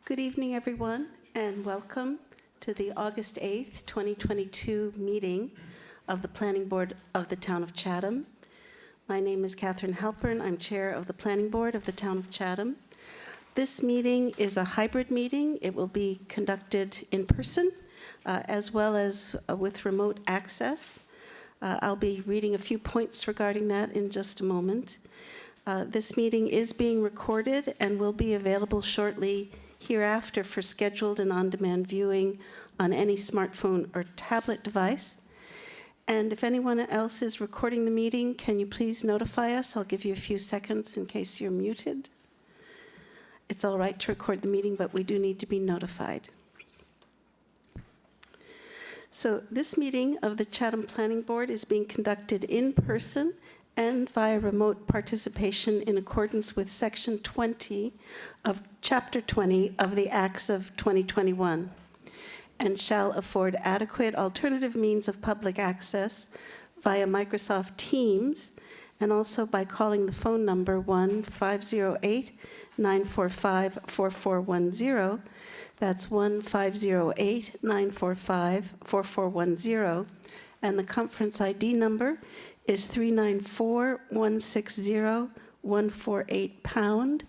Good evening, everyone, and welcome to the August 8th, 2022 meeting of the Planning Board of the Town of Chatham. My name is Catherine Halpern. I'm Chair of the Planning Board of the Town of Chatham. This meeting is a hybrid meeting. It will be conducted in person as well as with remote access. I'll be reading a few points regarding that in just a moment. This meeting is being recorded and will be available shortly hereafter for scheduled and on-demand viewing on any smartphone or tablet device. And if anyone else is recording the meeting, can you please notify us? I'll give you a few seconds in case you're muted. It's all right to record the meeting, but we do need to be notified. So this meeting of the Chatham Planning Board is being conducted in person and via remote participation in accordance with Section 20 of Chapter 20 of the Acts of 2021, and shall afford adequate alternative means of public access via Microsoft Teams, and also by calling the phone number 1-508-945-4410. That's 1-508-945-4410, and the conference ID number is 394-160-148#.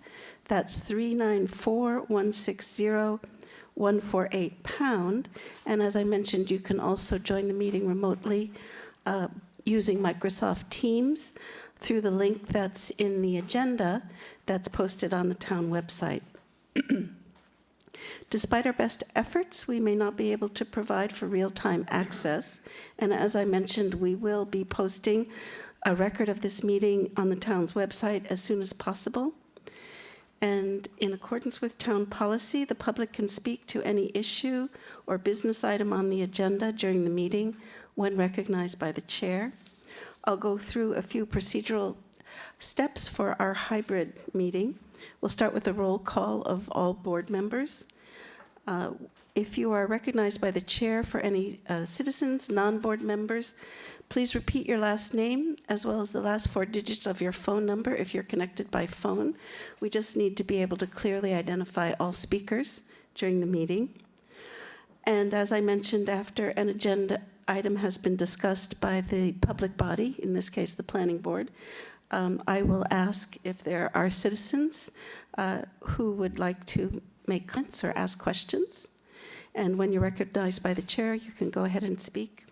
That's 394-160-148#. And as I mentioned, you can also join the meeting remotely using Microsoft Teams through the link that's in the agenda that's posted on the town website. Despite our best efforts, we may not be able to provide for real-time access. And as I mentioned, we will be posting a record of this meeting on the town's website as soon as possible. And in accordance with town policy, the public can speak to any issue or business item on the agenda during the meeting when recognized by the chair. I'll go through a few procedural steps for our hybrid meeting. We'll start with a roll call of all board members. If you are recognized by the chair for any citizens, non-board members, please repeat your last name as well as the last 4 digits of your phone number if you're connected by phone. We just need to be able to clearly identify all speakers during the meeting. And as I mentioned, after an agenda item has been discussed by the public body, in this case the planning board, I will ask if there are citizens who would like to make comments or ask questions. And when you're recognized by the chair, you can go ahead and speak.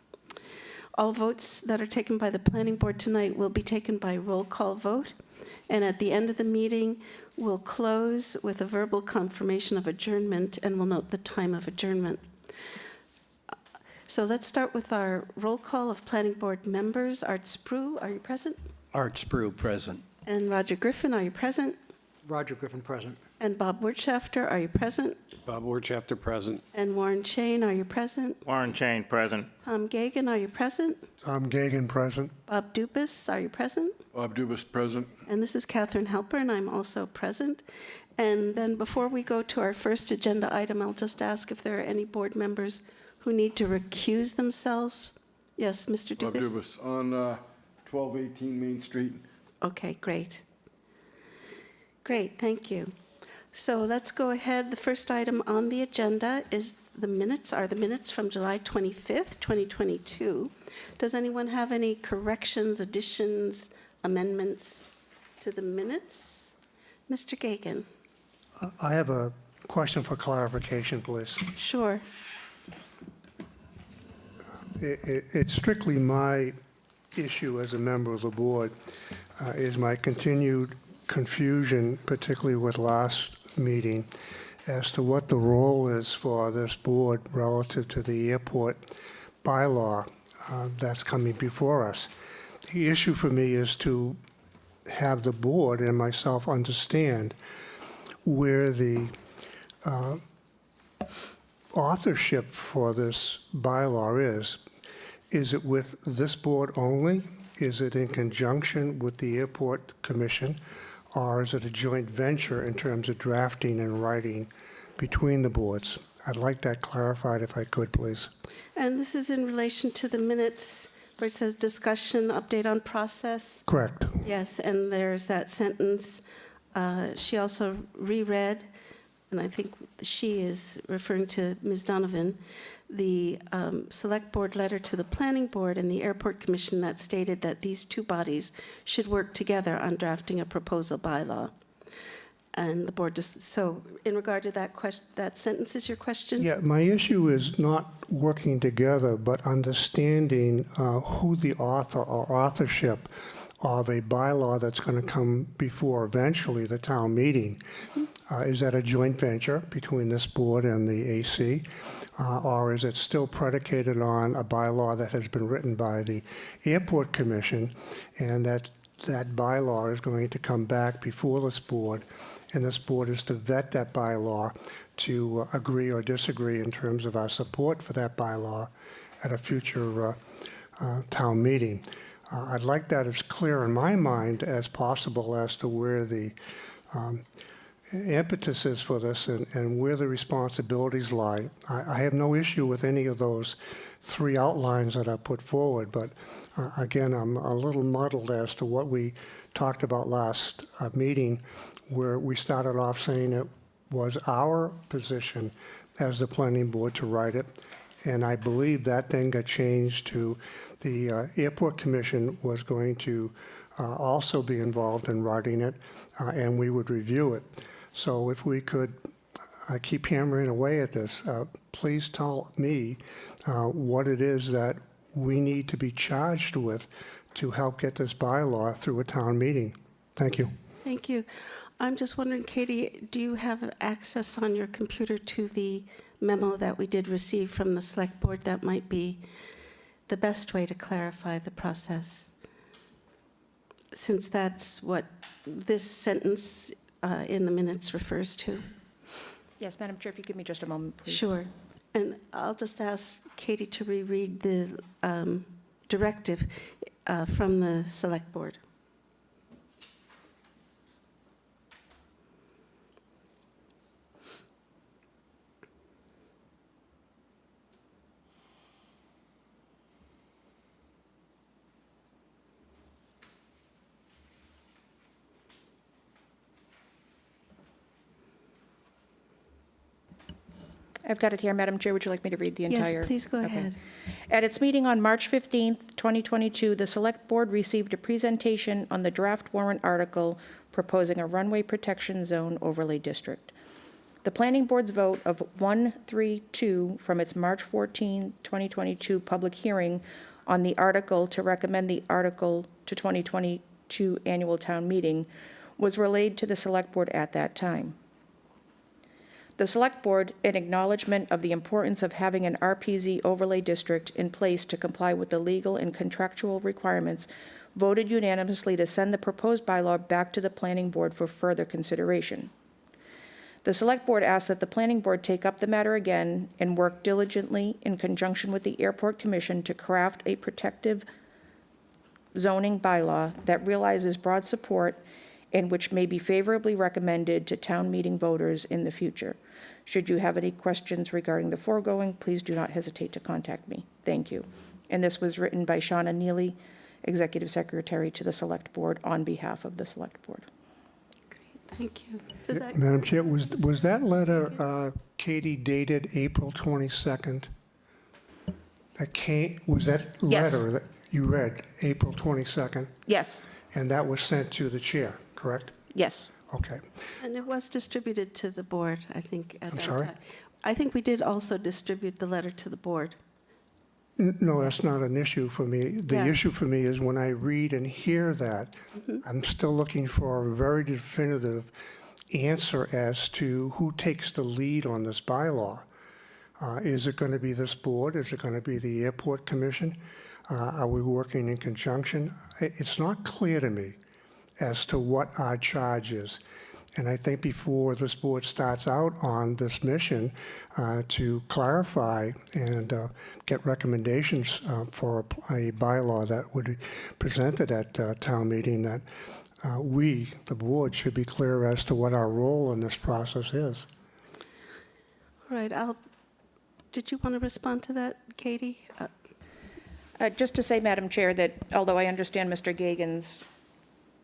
All votes that are taken by the planning board tonight will be taken by roll call vote. And at the end of the meeting, we'll close with a verbal confirmation of adjournment, and we'll note the time of adjournment. So let's start with our roll call of planning board members. Art Sprue, are you present? Art Sprue, present. And Roger Griffin, are you present? Roger Griffin, present. And Bob Wirtschafter, are you present? Bob Wirtschafter, present. And Warren Chain, are you present? Warren Chain, present. Tom Gagan, are you present? Tom Gagan, present. Bob Dubus, are you present? Bob Dubus, present. And this is Catherine Halpern, I'm also present. And then before we go to our first agenda item, I'll just ask if there are any board members who need to recuse themselves. Yes, Mr. Dubus? Bob Dubus, on 1218 Main Street. Okay, great. Great, thank you. So let's go ahead. The first item on the agenda is the minutes from July 25th, 2022. Does anyone have any corrections, additions, amendments to the minutes? Mr. Gagan. I have a question for clarification, please. Sure. It's strictly my issue as a member of the board, is my continued confusion, particularly with last meeting, as to what the role is for this board relative to the airport bylaw that's coming before us. The issue for me is to have the board and myself understand where the authorship for this bylaw is. Is it with this board only? Is it in conjunction with the Airport Commission? Or is it a joint venture in terms of drafting and writing between the boards? I'd like that clarified if I could, please. And this is in relation to the minutes where it says discussion, update on process. Correct. Yes, and there's that sentence. She also reread and I think she is referring to Ms. Donovan, the Select Board letter to the Planning Board and the Airport Commission that stated that these two bodies should work together on drafting a proposal bylaw. And the board just, so in regard to that question, that sentence is your question? Yeah, my issue is not working together, but understanding who the author or authorship of a bylaw that's going to come before eventually the town meeting. Is that a joint venture between this board and the AC? Or is it still predicated on a bylaw that has been written by the Airport Commission, and that bylaw is going to come back before this board, and this board is to vet that bylaw to agree or disagree in terms of our support for that bylaw at a future town meeting? I'd like that as clear in my mind as possible as to where the impetus is for this and where the responsibilities lie. I have no issue with any of those three outlines that I put forward, but again, I'm a little muddled as to what we talked about last meeting, where we started off saying it was our position as the planning board to write it, and I believe that then got changed to the Airport Commission was going to also be involved in writing it, and we would review it. So if we could, I keep hammering away at this, please tell me what it is that we need to be charged with to help get this bylaw through a town meeting. Thank you. Thank you. I'm just wondering, Katie, do you have access on your computer to the memo that we did receive from the Select Board? That might be the best way to clarify the process, since that's what this sentence in the minutes refers to. Yes, Madam Chair, if you give me just a moment, please. Sure. And I'll just ask Katie to reread the directive from the Select Board. I've got it here, Madam Chair. Would you like me to read the entire? Yes, please go Okay. ahead. At its meeting on March 15th, 2022, the Select Board received a presentation on the draft warrant article proposing a runway protection zone overlay district. The Planning Board's vote of 132 from its March 14, 2022 public hearing on the article to recommend the article to 2022 annual town meeting was relayed to the Select Board at that time. The Select Board, in acknowledgement of the importance of having an RPZ overlay district in place to comply with the legal and contractual requirements, voted unanimously to send the proposed bylaw back to the Planning Board for further consideration. The Select Board asks that the Planning Board take up the matter again and work diligently in conjunction with the Airport Commission to craft a protective zoning bylaw that realizes broad support and which may be favorably recommended to town meeting voters in the future. Should you have any questions regarding the foregoing, please do not hesitate to contact me. Thank you. And this was written by Shauna Neely, Executive Secretary to the Select Board, on behalf of the Select Board. Great, thank you. Does that, Madam Chair, was that letter, Katie, dated April 22nd? Was that Yes. letter that you read, April 22nd? Yes, And that was sent to the chair, correct? yes. Okay. and it was distributed to the board, I think, at I'm that sorry? time. I think we did also distribute the letter to the board. No, that's not an issue for me. The Yeah. issue for me is when I read and hear that, I'm still looking for a very definitive answer as to who takes the lead on this bylaw. Is it going to be this board? Is it going to be the Airport Commission? Are we working in conjunction? It's not clear to me as to what our charge is. And I think before this board starts out on this mission to clarify and get recommendations for a bylaw that would be presented at town meeting, that we, the board, should be clear as to what our role in this process is. All right, did you want to respond to that, Katie? Just to say, Madam Chair, that although I understand Mr. Gagan's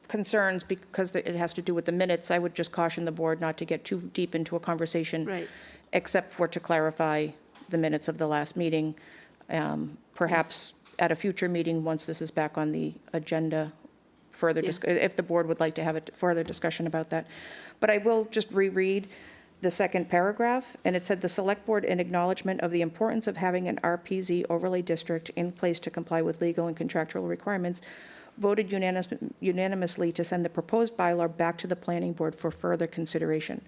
concerns because it has to do with the minutes, I would just caution the board not to get too deep into a conversation. Right. Except for to clarify the minutes of the last meeting, perhaps at a future meeting, once this is back on the agenda, further, Yes. if the board would like to have a further discussion about that. But I will just reread the second paragraph, and it said, "The Select Board, in acknowledgement of the importance of having an RPZ overlay district in place to comply with legal and contractual requirements, voted unanimously to send the proposed bylaw back to the Planning Board for further consideration."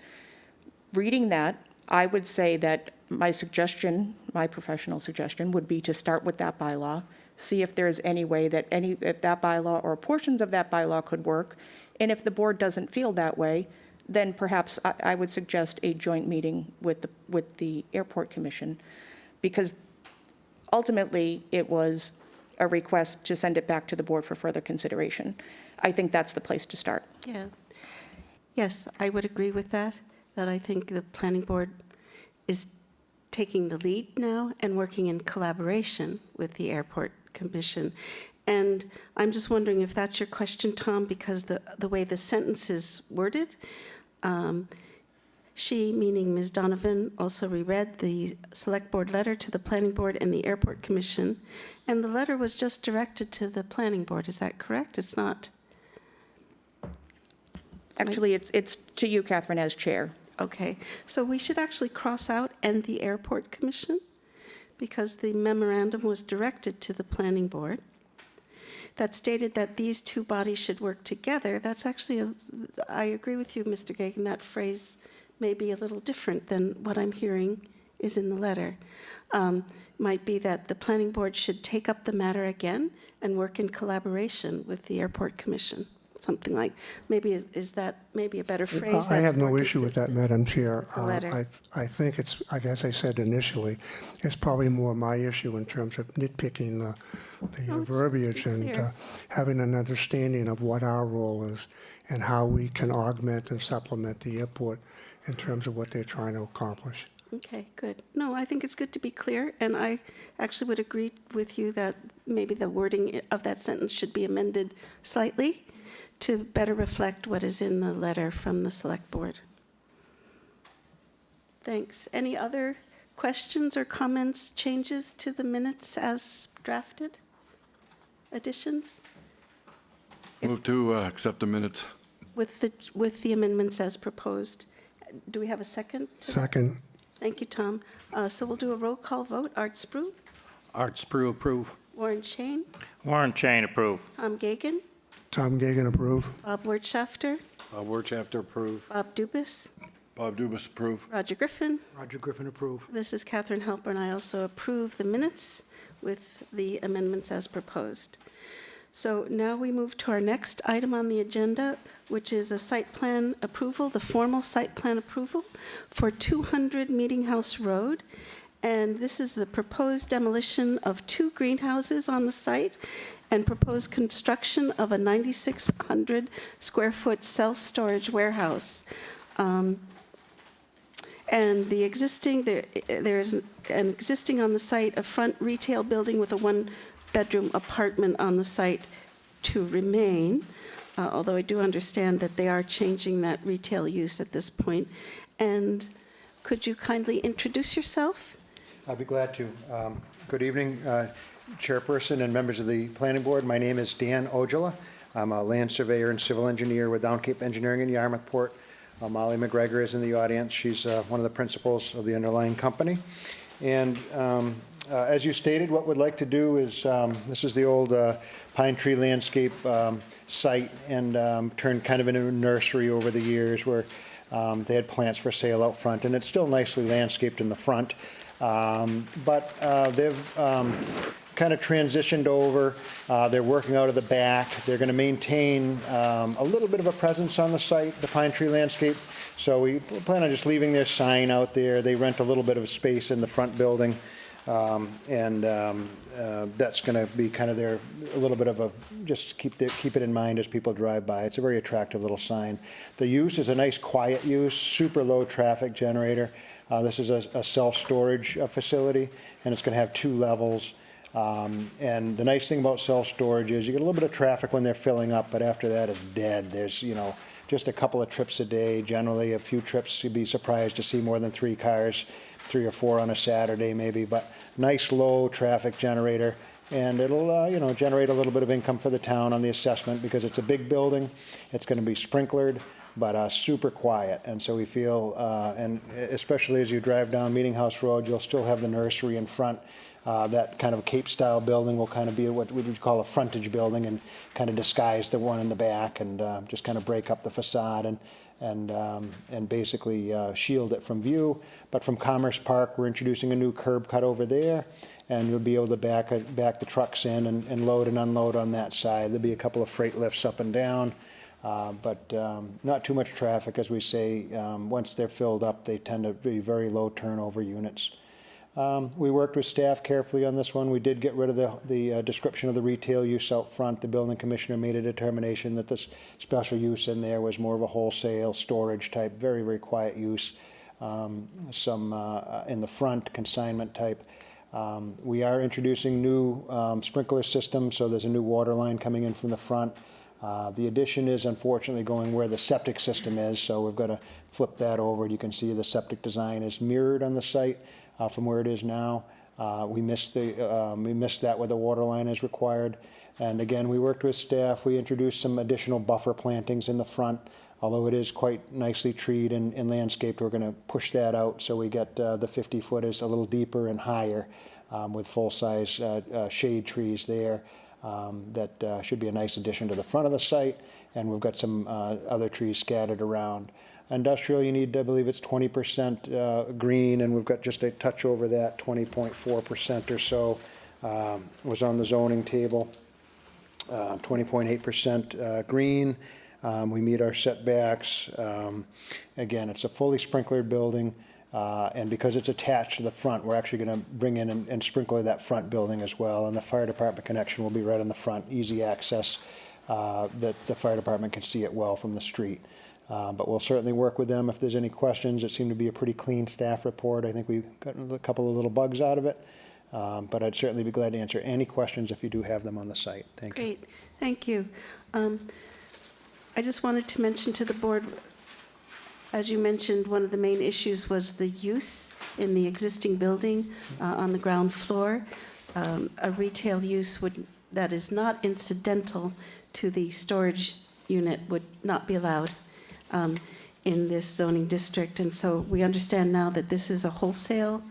Reading that, I would say that my suggestion, my professional suggestion, would be to start with that bylaw, see if there's any way that if that bylaw or portions of that bylaw could work, and if the board doesn't feel that way, then perhaps I would suggest a joint meeting with the Airport Commission, because ultimately it was a request to send it back to the board for further consideration. I think that's the place to start. Yeah. Yes, I would agree with that, that I think the planning board is taking the lead now and working in collaboration with the Airport Commission. And I'm just wondering if that's your question, Tom, because the way the sentence is worded, she, meaning Ms. Donovan, also reread the Select Board letter to the Planning Board and the Airport Commission, and the letter was just directed to the Planning Board. Is that correct? It's not? Actually, it's to you, Catherine, as chair. Okay, so we should actually cross out "and the Airport Commission," because the memorandum was directed to the Planning Board that stated that these two bodies should work together. That's actually, I agree with you, Mr. Gagan, that phrase may be a little different than what I'm hearing is in the letter. Might be that the Planning Board should take up the matter again and work in collaboration with the Airport Commission. Something like, maybe, is that maybe a better phrase? I have that's no more issue with that, consistent? Madam Chair. The letter. I think it's, I guess I said initially, it's probably more my issue in terms of nitpicking the No, it's verbiage pretty and clear. having an understanding of what our role is and how we can augment and supplement the airport in terms of what they're trying to accomplish. Okay, good. No, I think it's good to be clear, and I actually would agree with you that maybe the wording of that sentence should be amended slightly to better reflect what is in the letter from the Select Board. Thanks. Any other questions or comments, changes to the minutes as drafted? Additions? Move to accept the minutes. With the amendments as proposed. Do we have a second to that? Second, Thank you, Tom. So we'll do a roll call vote. Art Spru, Art Sprue, approve. Warren Chain, Warren Chain, approve. Tom Gagan, Tom Gagan, approve. Bob Wertschafter, Bob Wertschafter, approve. Bob Dubus, Bob Dubus, approve. Roger Griffin. Roger Griffin, approve. This is Catherine Halper, and I also approve the minutes with the amendments as proposed. So now we move to our next item on the agenda, which is a site plan approval, the formal site plan approval for 200 Meeting House Road. And this is the proposed demolition of 2 greenhouses on the site and proposed construction of a 9,600 square foot self-storage warehouse. And the existing, there is an existing on the site, a front retail building with a 1-bedroom apartment on the site to remain, although I do understand that they are changing that retail use at this point. And could you kindly introduce yourself? I'd be glad to. Good evening, Chairperson and members of the Planning Board. My name is Dan Ojala. I'm a land surveyor and civil engineer with Downcape Engineering in Yarmouthport. Molly McGregor is in the audience. She's one of the principals of the underlying company. And as you stated, what we'd like to do is, this is the old pine tree landscape site, and turned kind of into a nursery over the years where they had plants for sale out front, and it's still nicely landscaped in the front. But they've kind of transitioned over. They're working out of the back. They're going to maintain a little bit of a presence on the site, the pine tree landscape. So we plan on just leaving their sign out there. They rent a little bit of space in the front building. And that's going to be kind of their, a little bit of a, just keep it in mind as people drive by. It's a very attractive little sign. The use is a nice quiet use, super low traffic generator. This is a self-storage facility, and it's going to have 2 levels. And the nice thing about self-storage is you get a little bit of traffic when they're filling up, but after that it's dead. There's, just a couple of trips a day, generally a few trips. You'd be surprised to see more than 3 cars, 3 or 4 on a Saturday maybe, but nice low traffic generator. And it'll, generate a little bit of income for the town on the assessment because it's a big building. It's going to be sprinklered, but super quiet. And so we feel, and especially as you drive down Meeting House Road, you'll still have the nursery in front. That kind of Cape-style building will kind of be what we would call a frontage building and kind of disguise the one in the back and just kind of break up the facade and basically shield it from view. But from Commerce Park, we're introducing a new curb cut over there, and you'll be able to back the trucks in and load and unload on that side. There'll be a couple of freight lifts up and down, but not too much traffic, as we say. Once they're filled up, they tend to be very low turnover units. We worked with staff carefully on this one. We did get rid of the description of the retail use out front. The building commissioner made a determination that this special use in there was more of a wholesale storage type, very, very quiet use. Some in the front, consignment type. We are introducing new sprinkler systems, so there's a new water line coming in from the front. The addition is unfortunately going where the septic system is, so we've got to flip that over. You can see the septic design is mirrored on the site from where it is now. We missed that where the water line is required. And again, we worked with staff. We introduced some additional buffer plantings in the front. Although it is quite nicely treed and landscaped, we're going to push that out so we get the 50-foot is a little deeper and higher with full-size shade trees there. That should be a nice addition to the front of the site. And we've got some other trees scattered around. Industrial, you need, I believe it's 20% green, and we've got just a touch over that, 20.4% or so was on the zoning table. 20.8% green. We meet our setbacks. Again, it's a fully sprinklered building, and because it's attached to the front, we're actually going to bring in and sprinkler that front building as well, and the fire department connection will be right in the front, easy access, that the fire department can see it well from the street. But we'll certainly work with them if there's any questions. It seemed to be a pretty clean staff report. I think we've gotten a couple of little bugs out of it, but I'd certainly be glad to answer any questions if you do have them on the site. Thank you. Great, thank you. I just wanted to mention to the board, as you mentioned, one of the main issues was the use in the existing building on the ground floor. A retail use that is not incidental to the storage unit would not be allowed in this zoning district. And so we understand now that this is a wholesale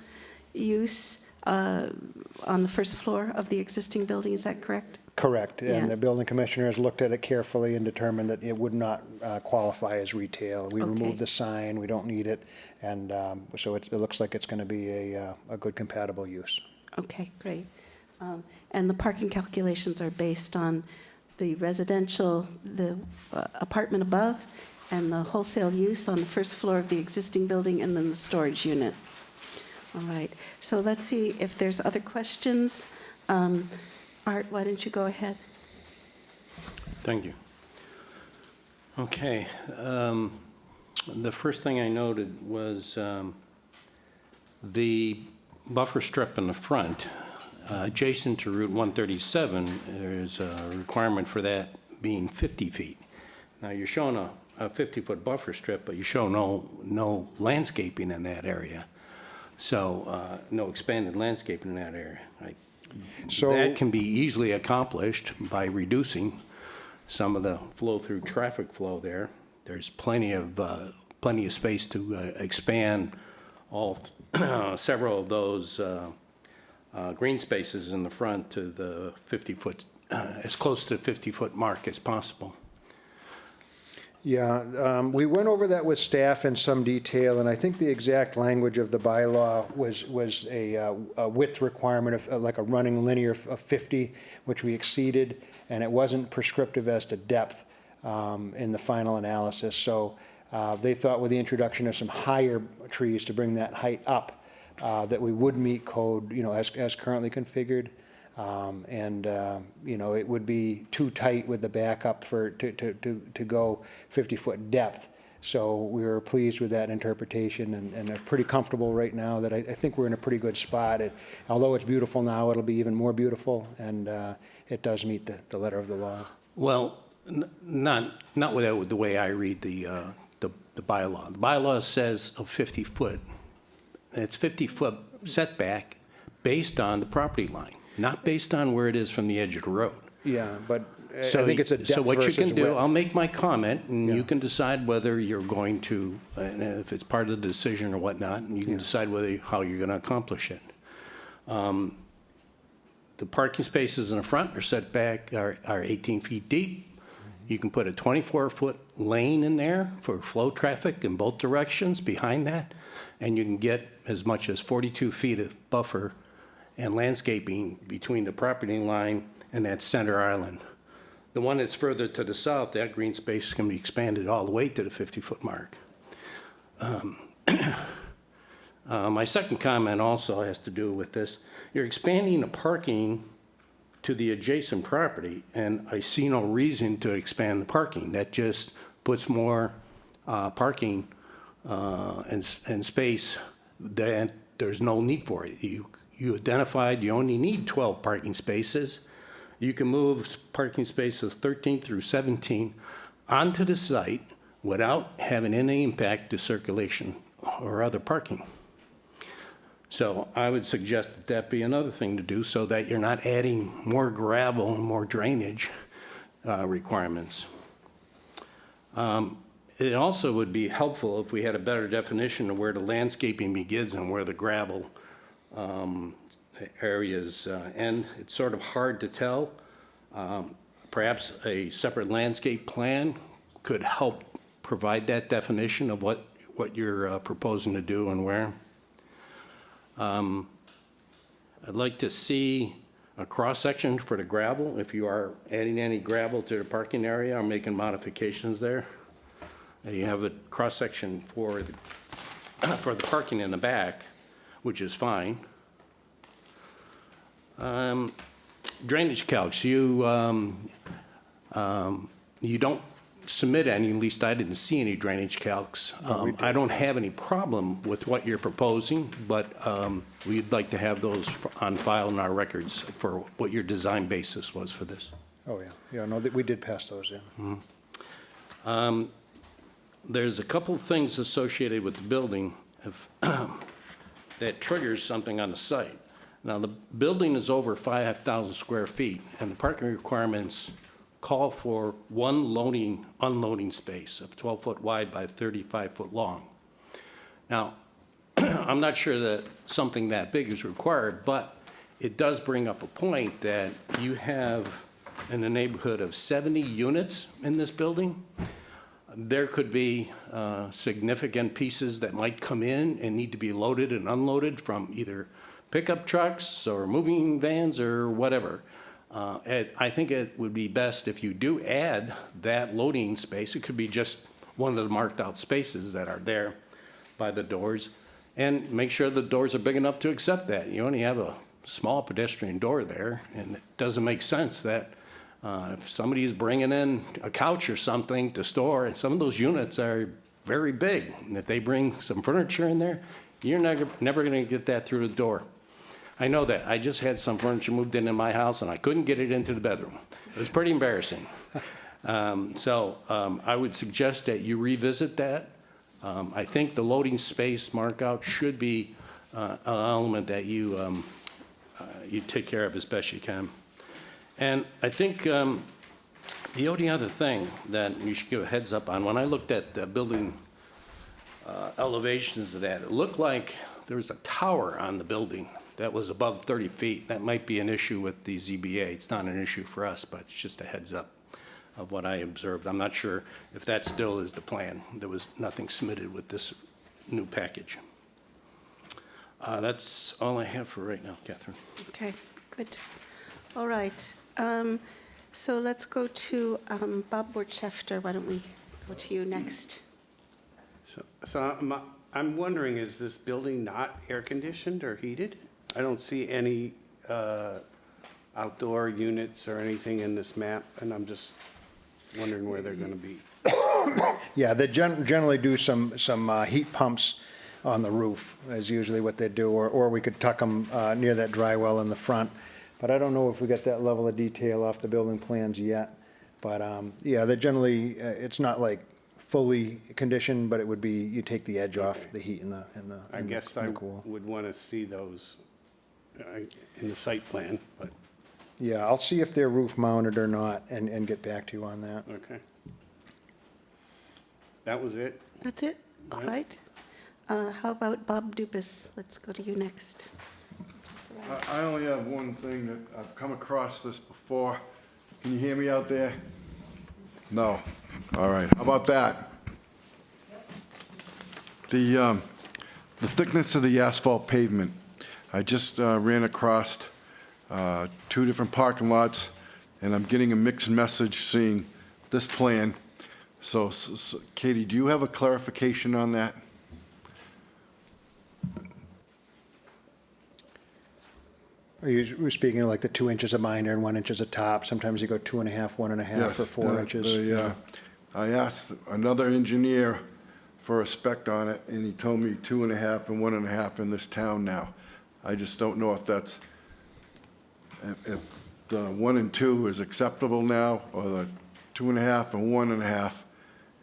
use on the first floor of the existing building. Is that correct? Correct, Yeah. and the building commissioner has looked at it carefully and determined that it would not qualify as retail. We Okay. removed the sign, we don't need it, and so it looks like it's going to be a good compatible use. Okay, great. And the parking calculations are based on the residential, the apartment above, and the wholesale use on the first floor of the existing building, and then the storage unit. All right, so let's see if there's other questions. Art, why don't you go ahead? Thank you. Okay. The first thing I noted was the buffer strip in the front, adjacent to Route 137, there's a requirement for that being 50 feet. Now, you're showing a 50-foot buffer strip, but you show no landscaping in that area. So no expanded landscaping in that area. So That can be easily accomplished by reducing some of the flow-through traffic flow there. There's plenty of space to expand several of those green spaces in the front to the 50-foot, as close to the 50-foot mark as possible. Yeah, we went over that with staff in some detail, and I think the exact language of the bylaw was a width requirement of like a running linear of 50, which we exceeded, and it wasn't prescriptive as to depth in the final analysis. So they thought with the introduction of some higher trees to bring that height up, that we would meet code, as currently configured. It would be too tight with the backup to go 50-foot depth. So we were pleased with that interpretation and are pretty comfortable right now that I think we're in a pretty good spot. Although it's beautiful now, it'll be even more beautiful, and it does meet the letter of the law. Well, not with the way I read the bylaw. The bylaw says a 50-foot. It's 50-foot setback based on the property line, not based on where it is from the edge of the road. Yeah, but I So think it's a depth So what you versus can do, width. I'll make my comment, and Yeah. you can decide whether you're going to, and if it's part of the decision or whatnot, and you can decide how you're going to accomplish it. The parking spaces in the front are set back, are 18 feet deep. You can put a 24-foot lane in there for flow traffic in both directions behind that, and you can get as much as 42 feet of buffer and landscaping between the property line and that center island. The one that's further to the south, that green space can be expanded all the way to the 50-foot mark. My second comment also has to do with this. You're expanding the parking to the adjacent property, and I see no reason to expand the parking. That just puts more parking and space that there's no need for it. You identified you only need 12 parking spaces. You can move parking spaces 13 through 17 onto the site without having any impact to circulation or other parking. So I would suggest that that be another thing to do so that you're not adding more gravel and more drainage requirements. It also would be helpful if we had a better definition of where the landscaping begins and where the gravel areas end. It's sort of hard to tell. Perhaps a separate landscape plan could help provide that definition of what you're proposing to do and where. I'd like to see a cross-section for the gravel, if you are adding any gravel to the parking area or making modifications there. You have a cross-section for the parking in the back, which is fine. Drainage calcs, you don't submit any, at least I didn't see any drainage calcs. I don't have any problem with what you're proposing, but we'd like to have those on file in our records for what your design basis was for this. Oh, yeah. Yeah, no, we did pass those in. There's a couple of things associated with the building that triggers something on the site. Now, the building is over 5,000 square feet, and the parking requirements call for one unloading space of 12-foot wide by 35-foot long. Now, I'm not sure that something that big is required, but it does bring up a point that you have in the neighborhood of 70 units in this building. There could be significant pieces that might come in and need to be loaded and unloaded from either pickup trucks or moving vans or whatever. I think it would be best if you do add that loading space. It could be just one of the marked out spaces that are there by the doors, and make sure the doors are big enough to accept that. You only have a small pedestrian door there, and it doesn't make sense that if somebody is bringing in a couch or something to store, and some of those units are very big, and if they bring some furniture in there, you're never going to get that through the door. I know that. I just had some furniture moved in my house, and I couldn't get it into the bedroom. It was pretty embarrassing. I would suggest that you revisit that. I think the loading space markout should be an element that you take care of as best you can. And I think the only other thing that you should give a heads up on, when I looked at the building elevations of that, it looked like there was a tower on the building that was above 30 feet. That might be an issue with the ZBA. It's not an issue for us, but it's just a heads up of what I observed. I'm not sure if that still is the plan. There was nothing submitted with this new package. That's all I have for right now, Catherine. Okay, good. All right. So let's go to Bob Borchester. Why don't we go to you next? So I'm wondering, is this building not air-conditioned or heated? I don't see any outdoor units or anything in this map, and I'm just wondering where they're going to be. Yeah, they generally do some heat pumps on the roof, is usually what they do, or we could tuck them near that dry well in the front. But I don't know if we got that level of detail off the building plans yet. But, yeah, they generally, it's not like fully conditioned, but it would be, you take the edge off the heat and the I guess and I the cool. would want to see those in the site plan, but, Yeah, I'll see if they're roof mounted or not and get back to you on that. okay. That was it? That's it? All right. How about Bob Dubus? Let's go to you next. I only have one thing that I've come across this before. Can you hear me out there? No. All right. How about that? The thickness of the asphalt pavement. I just ran across 2 different parking lots, and I'm getting a mixed message seeing this plan. So, Katie, do you have a clarification on that? Are you speaking of like the 2 inches of minor and 1 inch of top? Sometimes you go 2.5, 1.5, or 4 inches. I asked another engineer for a spec on it, and he told me 2.5 and 1.5 in this town now. I just don't know if that's, if the 1 and 2 is acceptable now, or the 2.5 and 1.5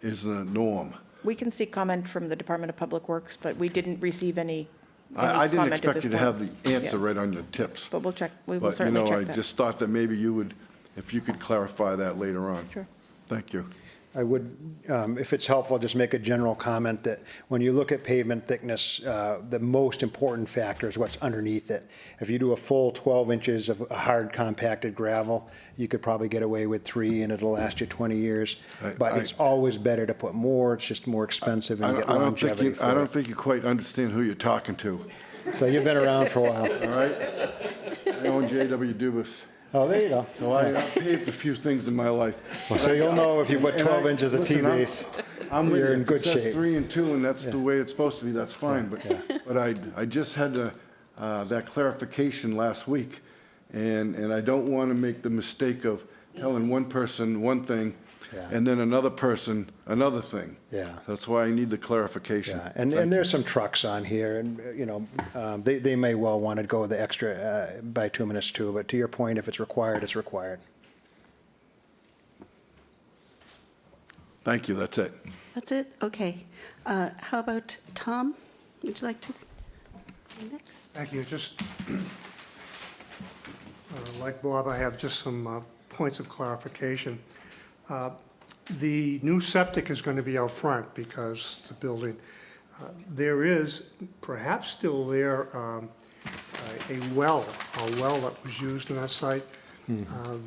is the norm. We can seek comment from the Department of Public Works, but we didn't receive any I didn't comment at expect this you to point. have the answer Yeah. right on your tips. But we'll check, we will But, certainly check I that. just thought that maybe you would, if you could clarify that later on. Sure. Thank you. I would, if it's helpful, just make a general comment that when you look at pavement thickness, the most important factor is what's underneath it. If you do a full 12 inches of hard compacted gravel, you could probably get away with 3 and it'll last you 20 years. But it's always better to put more, it's just more expensive and get longevity for I it. don't think you quite understand who you're talking to, So you've been around for a while. all right? I own J.W. Dubus, Oh, there you go. so I paved a few things in my life. So you'll know if you put And 12 I- inches of listen, I'm- T-base, I'm with you're you. in If good it says shape. 3 and 2, and that's the way it's supposed to be, that's fine, but I just had that clarification last week, and I don't want to make the mistake of telling one person one thing, Yeah. and then another person another thing. Yeah. That's why I need the clarification. Yeah, and there's some trucks on here, and, they may well want to go the extra by 2 minutes too, but to your point, if it's required, it's required. Thank you, that's it. That's it? Okay. How about Tom? Would you like to go next? Thank you. Just, like Bob, I have just some points of clarification. The new septic is going to be out front because the building, there is perhaps still there a well that was used in that site.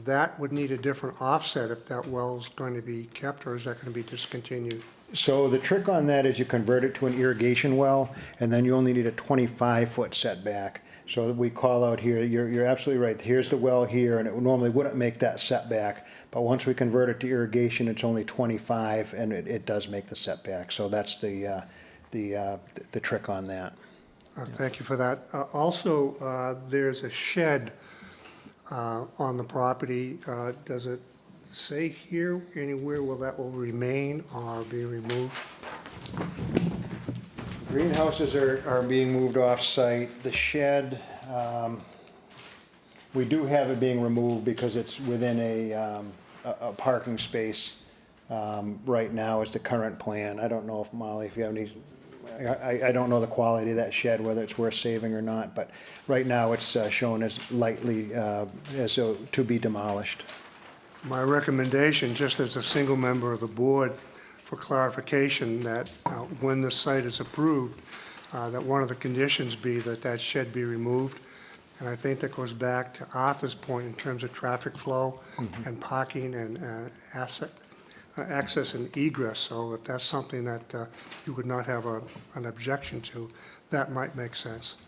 That would need a different offset if that well is going to be kept, or is that going to be discontinued? So the trick on that is you convert it to an irrigation well, and then you only need a 25-foot setback. So that we call out here, you're absolutely right, here's the well here, and it normally wouldn't make that setback, but once we convert it to irrigation, it's only 25, and it does make the setback. So that's the trick on that. Thank you for that. Also, there's a shed on the property. Does it say here anywhere where that will remain or be removed? Greenhouses are being moved off-site. The shed, we do have it being removed because it's within a parking space right now is the current plan. I don't know if, Molly, if you have any, I don't know the quality of that shed, whether it's worth saving or not, but right now it's shown as lightly, as to be demolished. My recommendation, just as a single member of the board, for clarification, that when the site is approved, that one of the conditions be that that shed be removed. And I think that goes back to Arthur's point in terms of traffic flow and parking and access and egress. So if that's something that you would not have an objection to, that might make sense.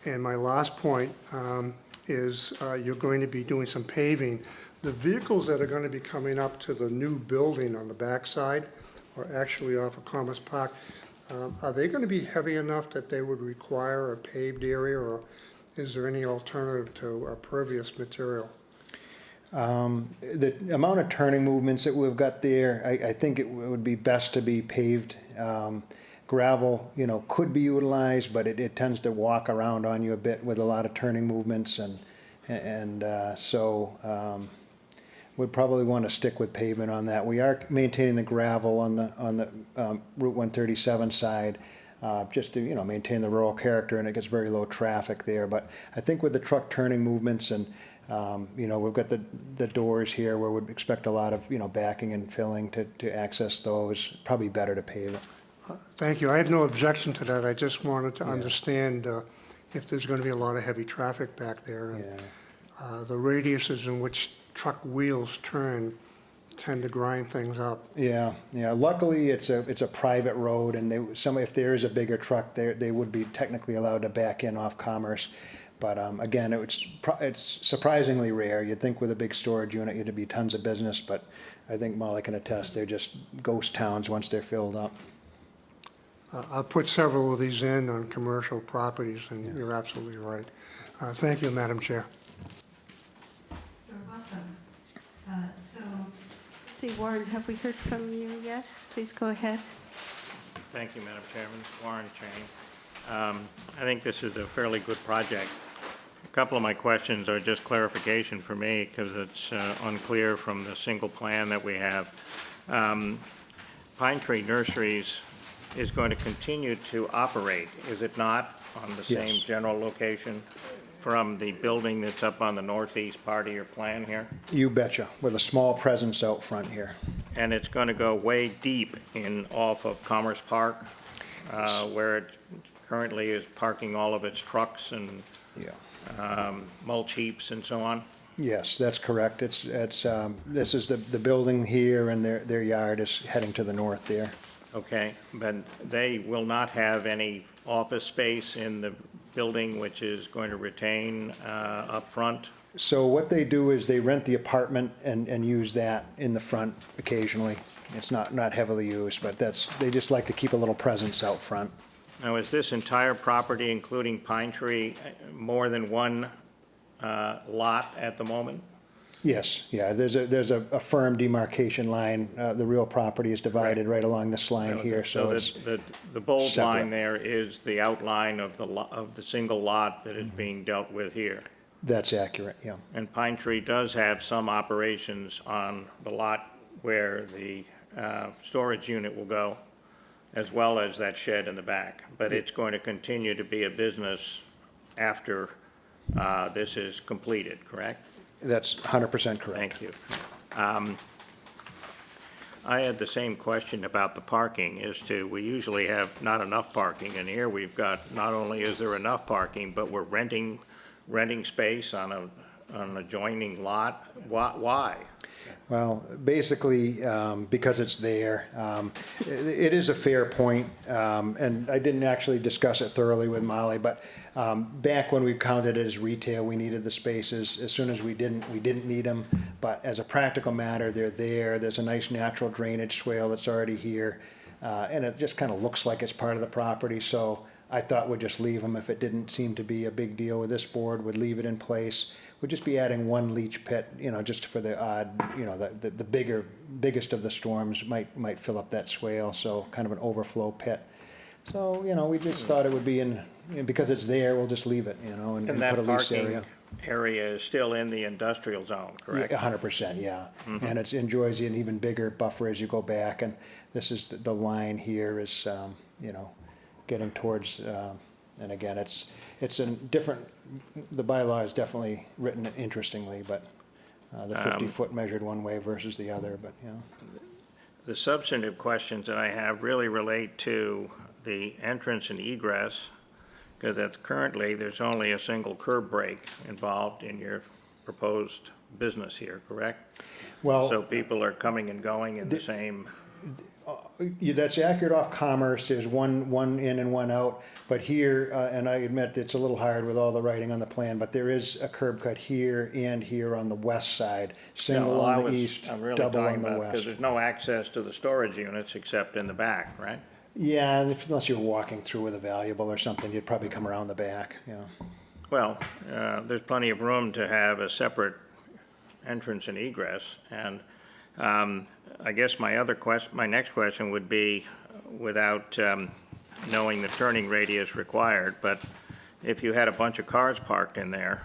And my last point is you're going to be doing some paving. The vehicles that are going to be coming up to the new building on the backside, or actually off of Commerce Park, are they going to be heavy enough that they would require a paved area, or is there any alternative to a pervious material? The amount of turning movements that we've got there, I think it would be best to be paved. Gravel, could be utilized, but it tends to walk around on you a bit with a lot of turning movements, and so we'd probably want to stick with pavement on that. We are maintaining the gravel on the Route 137 side, just to, maintain the rural character, and it gets very low traffic there. But I think with the truck turning movements and, we've got the doors here where we'd expect a lot of, backing and filling to access those, probably better to pave it. Thank you. I have no objection to that. I just wanted to understand if there's going to be a lot of heavy traffic back there. And, the radiuses in which truck wheels turn tend to grind things up. Yeah. Luckily, it's a private road, and if there is a bigger truck, they would be technically allowed to back in off Commerce. But again, it's surprisingly rare. You'd think with a big storage unit, it'd be tons of business, but I think Molly can attest, they're just ghost towns once they're filled up. I've put several of these in on commercial properties, and you're absolutely right. Thank you, Madam Chair. You're welcome. So, let's see, Warren, have we heard from you yet? Please go ahead. Thank you, Madam Chairman. Warren Chang. I think this is a fairly good project. A couple of my questions are just clarification for me because it's unclear from the single plan that we have. Pine Tree Nurseries is going to continue to operate, is it not, on the same Yes. general location from the building that's up on the northeast part of your plan here? You betcha, with a small presence out front here. And it's going to go way deep off of Commerce Park, where it currently is parking all of its trucks and Yeah. mulch heaps and so on? Yes, that's correct. This is the building here, and their yard is heading to the north there. Okay, but they will not have any office space in the building which is going to retain up front? So what they do is they rent the apartment and use that in the front occasionally. It's not heavily used, but they just like to keep a little presence out front. Now, is this entire property, including Pine Tree, more than one lot at the moment? Yes, yeah, there's a firm demarcation line. The real property is divided right along this line here, so it's The bold separate. line there is the outline of the single lot that is being dealt with here. That's accurate, yeah. And Pine Tree does have some operations on the lot where the storage unit will go, as well as that shed in the back. But it's going to continue to be a business after this is completed, correct? That's 100% correct. Thank you. I had the same question about the parking as to, we usually have not enough parking, and here we've got, not only is there enough parking, but we're renting space on an adjoining lot. Why? Well, basically, because it's there, it is a fair point, and I didn't actually discuss it thoroughly with Molly, but back when we counted it as retail, we needed the spaces. As soon as we didn't need them, but as a practical matter, they're there. There's a nice natural drainage swale that's already here, and it just kind of looks like it's part of the property, so I thought we'd just leave them if it didn't seem to be a big deal with this board, would leave it in place. We'd just be adding one leach pit, just for the odd, the biggest of the storms might fill up that swale, so kind of an overflow pit. So, we just thought it would be because it's there, we'll just leave it, and And put a that lease parking area is still in the industrial zone, correct? 100%, yeah. And it enjoys an even bigger buffer as you go back, and this is the line here is, getting towards, and again, it's a different, the bylaw is definitely written interestingly, but the 50-foot measured one way versus the other, but, The substantive questions that I have really relate to the entrance and egress, because currently there's only a single curb break involved in your proposed business here, correct? Well, So people are coming and going in the same, that's accurate off Commerce, there's one in and one out, but here, and I admit it's a little hard with all the writing on the plan, but there is a curb cut here and here on the west side, single No, on the east, I'm really double talking on the about, because west. there's no access to the storage units except in the back, right? Yeah, unless you're walking through with a valuable or something, you'd probably come around the back, yeah. Well, there's plenty of room to have a separate entrance and egress. And I guess my next question would be, without knowing the turning radius required, but if you had a bunch of cars parked in there,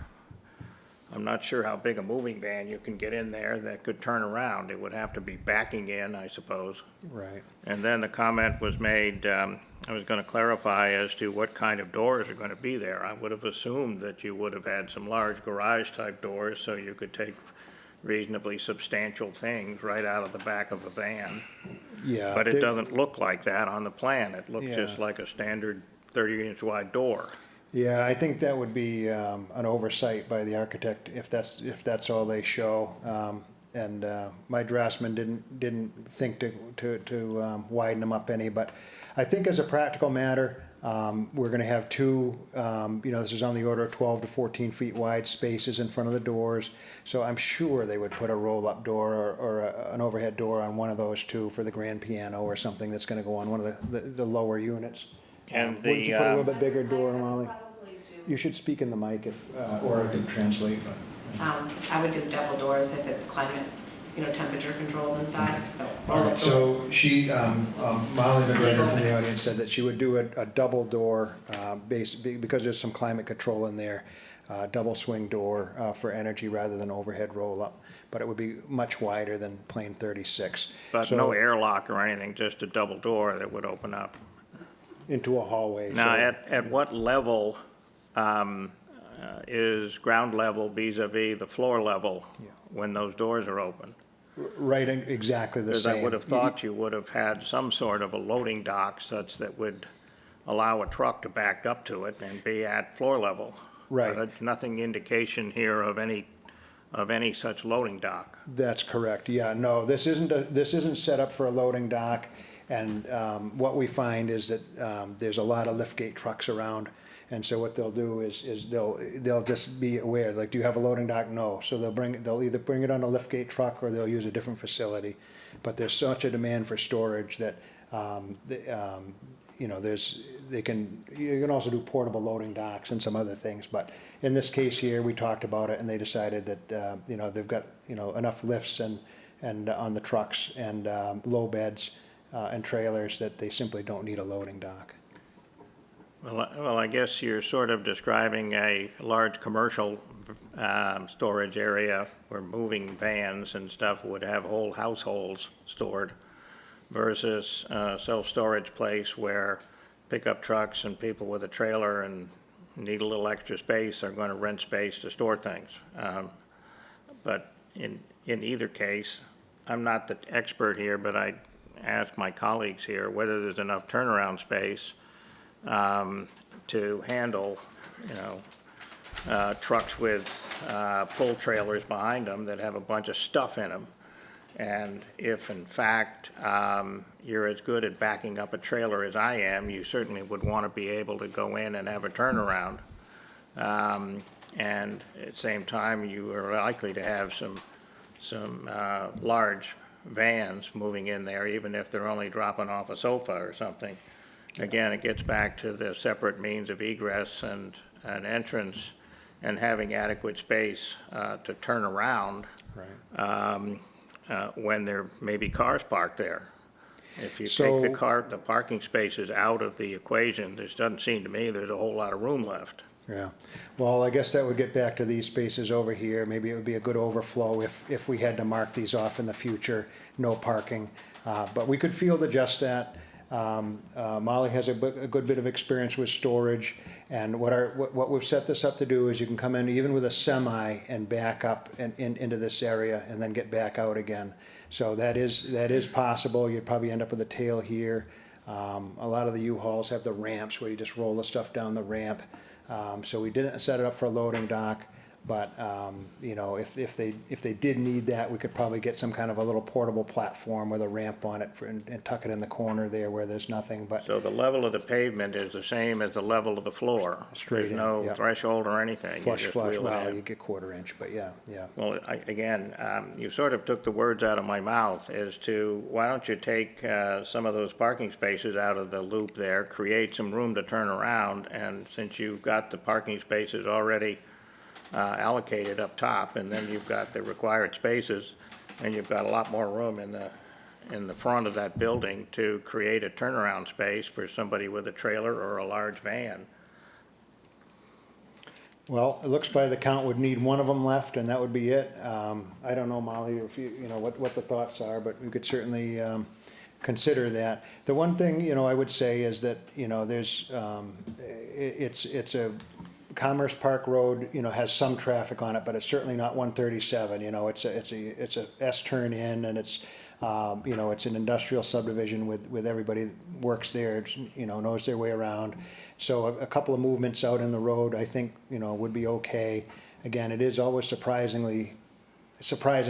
I'm not sure how big a moving van you can get in there that could turn around. It would have to be backing in, I suppose. Right. And then the comment was made, I was going to clarify as to what kind of doors are going to be there. I would have assumed that you would have had some large garage-type doors so you could take reasonably substantial things right out of the back of a van. Yeah. But it there- doesn't look like that on the plan. It looks just Yeah. like a standard 30-inch wide door. Yeah, I think that would be an oversight by the architect if that's all they show. And my draftsman didn't think to widen them up any, but I think as a practical matter, we're going to have two, this is on the order of 12 to 14 feet wide spaces in front of the doors. So I'm sure they would put a roll-up door or an overhead door on one of those two for the grand piano or something that's going to go on one of the lower units. And Wouldn't you put a little the, bit bigger door, Molly? Probably do. You should speak in the mic if, or I can translate, but. I would do double doors if it's climate, temperature controlled inside. All right, so she, Molly McGregor from the audience said that she would do a double door, because there's some climate control in there, double swing door for energy rather than overhead roll-up, but it would be much wider than plain 36. but So- no airlock or anything, just a double door that would open up. Into a hallway. Now, so- at what level is ground level vis-à-vis the floor level when those doors are open? Right, exactly the Because same. I would have thought you would have had some sort of a loading dock such that would allow a truck to back up to it and be at floor level. Right. But nothing indication here of any such loading dock. That's correct, yeah, no, this isn't set up for a loading dock, and what we find is that there's a lot of liftgate trucks around, and so what they'll do is they'll just be aware, like, do you have a loading dock? No, so they'll either bring it on a liftgate truck or they'll use a different facility, but there's such a demand for storage that, you can also do portable loading docks and some other things, but in this case here, we talked about it, and they decided that, they've got, enough lifts and on the trucks and low beds and trailers that they simply don't need a loading dock. Well, I guess you're sort of describing a large commercial storage area where moving vans and stuff would have whole households stored versus a self-storage place where pickup trucks and people with a trailer and need a little extra space are going to rent space to store things. But in either case, I'm not the expert here, but I ask my colleagues here whether there's enough turnaround space to handle, trucks with pull trailers behind them that have a bunch of stuff in them. And if, in fact, you're as good at backing up a trailer as I am, you certainly would want to be able to go in and have a turnaround. And at the same time, you are likely to have some large vans moving in there, even if they're only dropping off a sofa or something. Again, it gets back to the separate means of egress and entrance and having adequate space to turn around. Right. When there may be cars parked there. If you So- take the parking spaces out of the equation, there doesn't seem to me there's a whole lot of room left. Yeah, well, I guess that would get back to these spaces over here. Maybe it would be a good overflow if we had to mark these off in the future, no parking. But we could field adjust that. Molly has a good bit of experience with storage, and what we've set this up to do is you can come in even with a semi and back up into this area and then get back out again. So that is possible. You'd probably end up with a tail here. A lot of the U-Hauls have the ramps where you just roll the stuff down the ramp. So we didn't set it up for a loading dock, but if they did need that, we could probably get some kind of a little portable platform with a ramp on it and tuck it in the corner there where there's nothing. But So the level of the pavement is the same as the level of the floor. Straight There's in, no yeah. threshold or anything. You flush, just flush. wheel it Well, in. you get quarter inch, but yeah. Well, again, you sort of took the words out of my mouth as to why don't you take some of those parking spaces out of the loop there, create some room to turn around, and since you've got the parking spaces already allocated up top, and then you've got the required spaces, and you've got a lot more room in the front of that building to create a turnaround space for somebody with a trailer or a large van. Well, it looks by the count would need one of them left, and that would be it. I don't know, Molly, if you know, what the thoughts are, but we could certainly consider that. The one thing, I would say is that, there's, it's a Commerce Park Road, has some traffic on it, but it's certainly not 137. It's a S turn in, and it's, it's an industrial subdivision with everybody that works there, knows their way around. So a couple of movements out in the road, I think, would be okay. Again, it is always surprising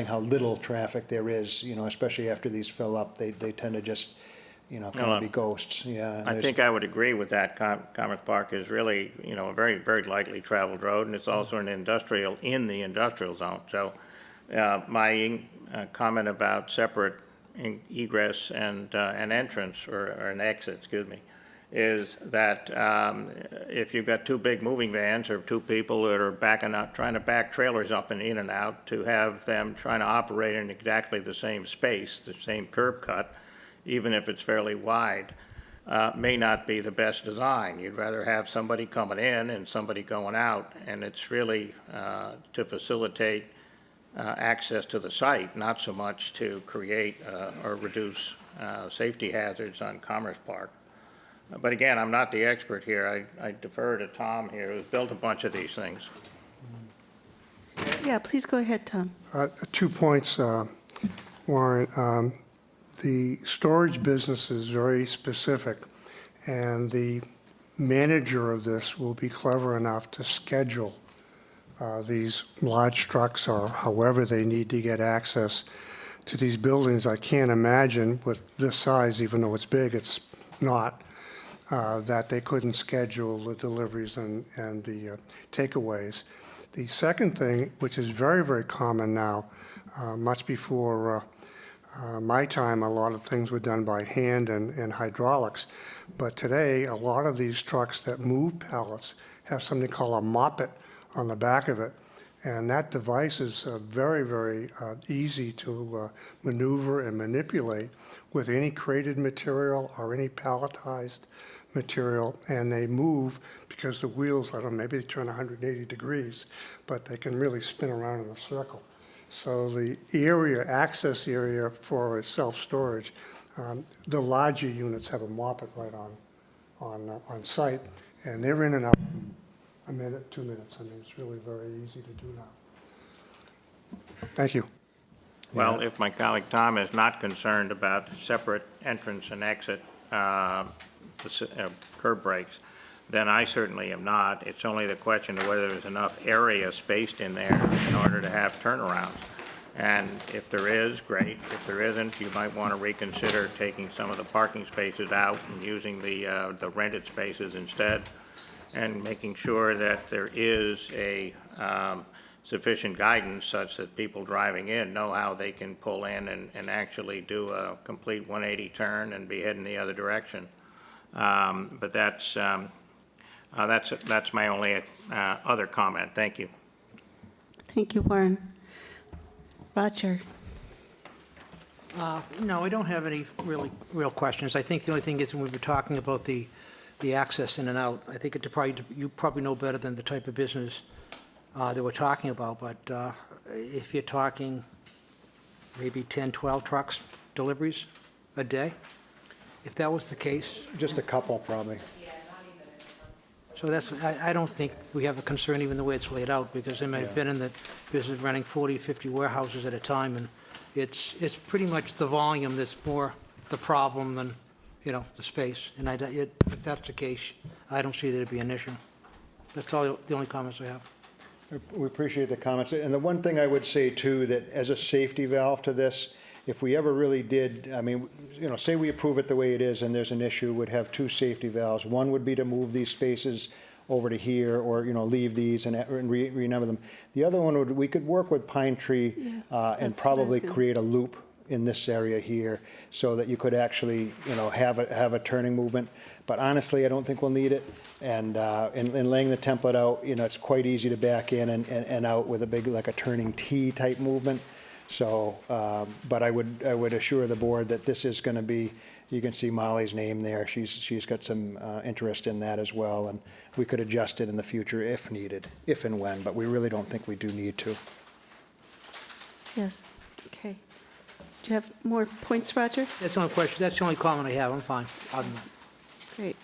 how little traffic there is, especially after these fill up. They tend to just, kind of be ghosts. Yeah. I think I would agree with that. Commerce Park is really, a very, very lightly traveled road, and it's also in the industrial zone. So my comment about separate egress and an entrance or an exit, excuse me, is that if you've got two big moving vans or two people that are backing up, trying to back trailers up and in and out, to have them trying to operate in exactly the same space, the same curb cut, even if it's fairly wide, may not be the best design. You'd rather have somebody coming in and somebody going out, and it's really to facilitate access to the site, not so much to create or reduce safety hazards on Commerce Park. But again, I'm not the expert here. I defer to Tom here, who's built a bunch of these things. Yeah, please go ahead, Tom. 2 points, Warren. The storage business is very specific, and the manager of this will be clever enough to schedule these large trucks or however they need to get access to these buildings. I can't imagine with this size, even though it's big, it's not, that they couldn't schedule the deliveries and the takeaways. The second thing, which is very, very common now, much before my time, a lot of things were done by hand and hydraulics. But today, a lot of these trucks that move pallets have something called a moppet on the back of it. And that device is very, very easy to maneuver and manipulate with any crated material or any palletized material. And they move because the wheels, I don't know, maybe they turn 180 degrees, but they can really spin around in a circle. So the access area for self-storage, the larger units have a moppet right on site, and they're in and out in a minute, 2 minutes. I mean, it's really very easy to do now. Thank you. Well, if my colleague Tom is not concerned about separate entrance and exit curb breaks, then I certainly am not. It's only the question of whether there's enough area spaced in there in order to have turnarounds. And if there is, great. If there isn't, you might want to reconsider taking some of the parking spaces out and using the rented spaces instead, and making sure that there is a sufficient guidance such that people driving in know how they can pull in and actually do a complete 180 turn and be heading the other direction. But that's my only other comment. Thank you. Thank you, Warren. Roger. No, I don't have any real questions. I think the only thing is when we were talking about the access in and out, I think you probably know better than the type of business that we're talking about, but if you're talking maybe 10, 12 trucks deliveries a day, if that was the case. Just a couple, probably. So I don't think we have a concern even the way it's laid out, because I may have been in the business running 40, 50 warehouses at a time, and it's pretty much the volume that's more the problem than, the space. And if that's the case, I don't see that it'd be an issue. That's all the only comments I have. We appreciate the comments. And the one thing I would say too, that as a safety valve to this, if we ever really did, say we approve it the way it is and there's an issue, we'd have two safety valves. One would be to move these spaces over to here, or, leave these and renumber them. The other one we could work with Pine Tree and that's what I was probably gonna- create a loop in this area here so that you could actually, have a turning movement. But honestly, I don't think we'll need it. And in laying the template out, it's quite easy to back in and out with a big, like a turning T type movement. So, but I would assure the board that this is going to be, you can see Molly's name there. She's got some interest in that as well, and we could adjust it in the future if needed, if and when, but we really don't think we do need to. Yes, okay. Do you have more points, Roger? That's the only question, that's the only comment I have, I'm fine. Great.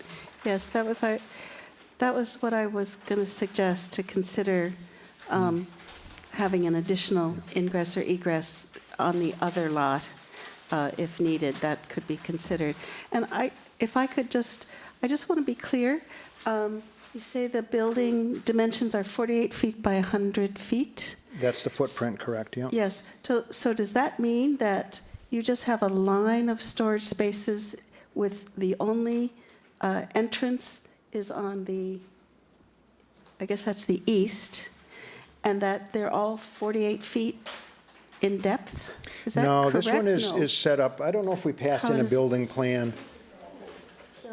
Yes, that was what I was going to suggest, to consider having an additional ingress or egress on the other lot if needed. That could be considered. And if I could I just want to be clear. You say the building dimensions are 48 feet by 100 feet? That's the footprint, correct, yeah? Yes. So does that mean that you just have a line of storage spaces with the only entrance is on the, I guess that's the east, and that they're all 48 feet in depth? Is that No, correct? this one No. is set up, I don't know if we passed How in a does- building plan,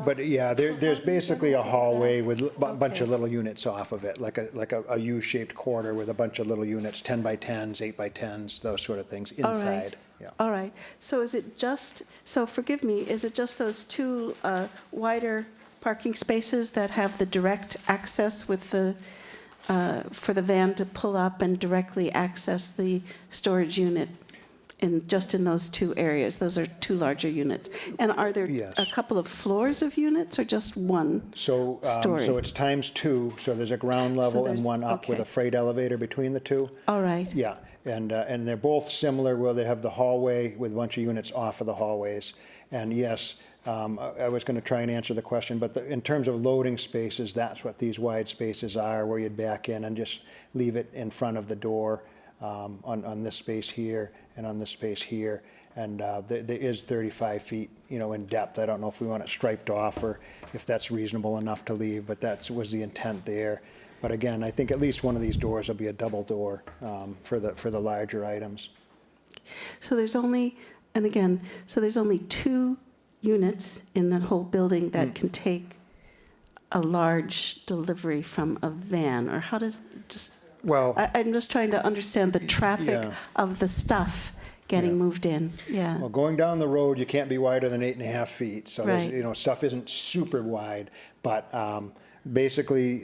but yeah, there's basically a hallway with a bunch of little units off of it, like a U-shaped corridor with a bunch of little units, 10 by 10s, 8 by 10s, those sort of things All right. inside. Yeah. All right. So is it just, so forgive me, is it just those two wider parking spaces that have the direct access with the, for the van to pull up and directly access the storage unit just in those two areas? Those are two larger units. And are there Yes. a couple of floors of units or just one So, story? so it's times two, so there's a ground level and there's- one up with a okay. freight elevator between the two. All right. Yeah, and they're both similar, where they have the hallway with a bunch of units off of the hallways. And yes, I was going to try and answer the question, but in terms of loading spaces, that's what these wide spaces are, where you'd back in and just leave it in front of the door on this space here and on this space here. And there is 35 feet, in depth. I don't know if we want it striped off or if that's reasonable enough to leave, but that was the intent there. But again, I think at least one of these doors will be a double door for the larger items. So there's only, and again, so there's only two units in that whole building that can take a large delivery from a van, or how does, just, Well, I'm just trying to understand the traffic Yeah. of the stuff getting Yeah. moved in, yeah. well, going down the road, you can't be wider than 8.5 feet. So there's, Right. stuff isn't super wide, but basically,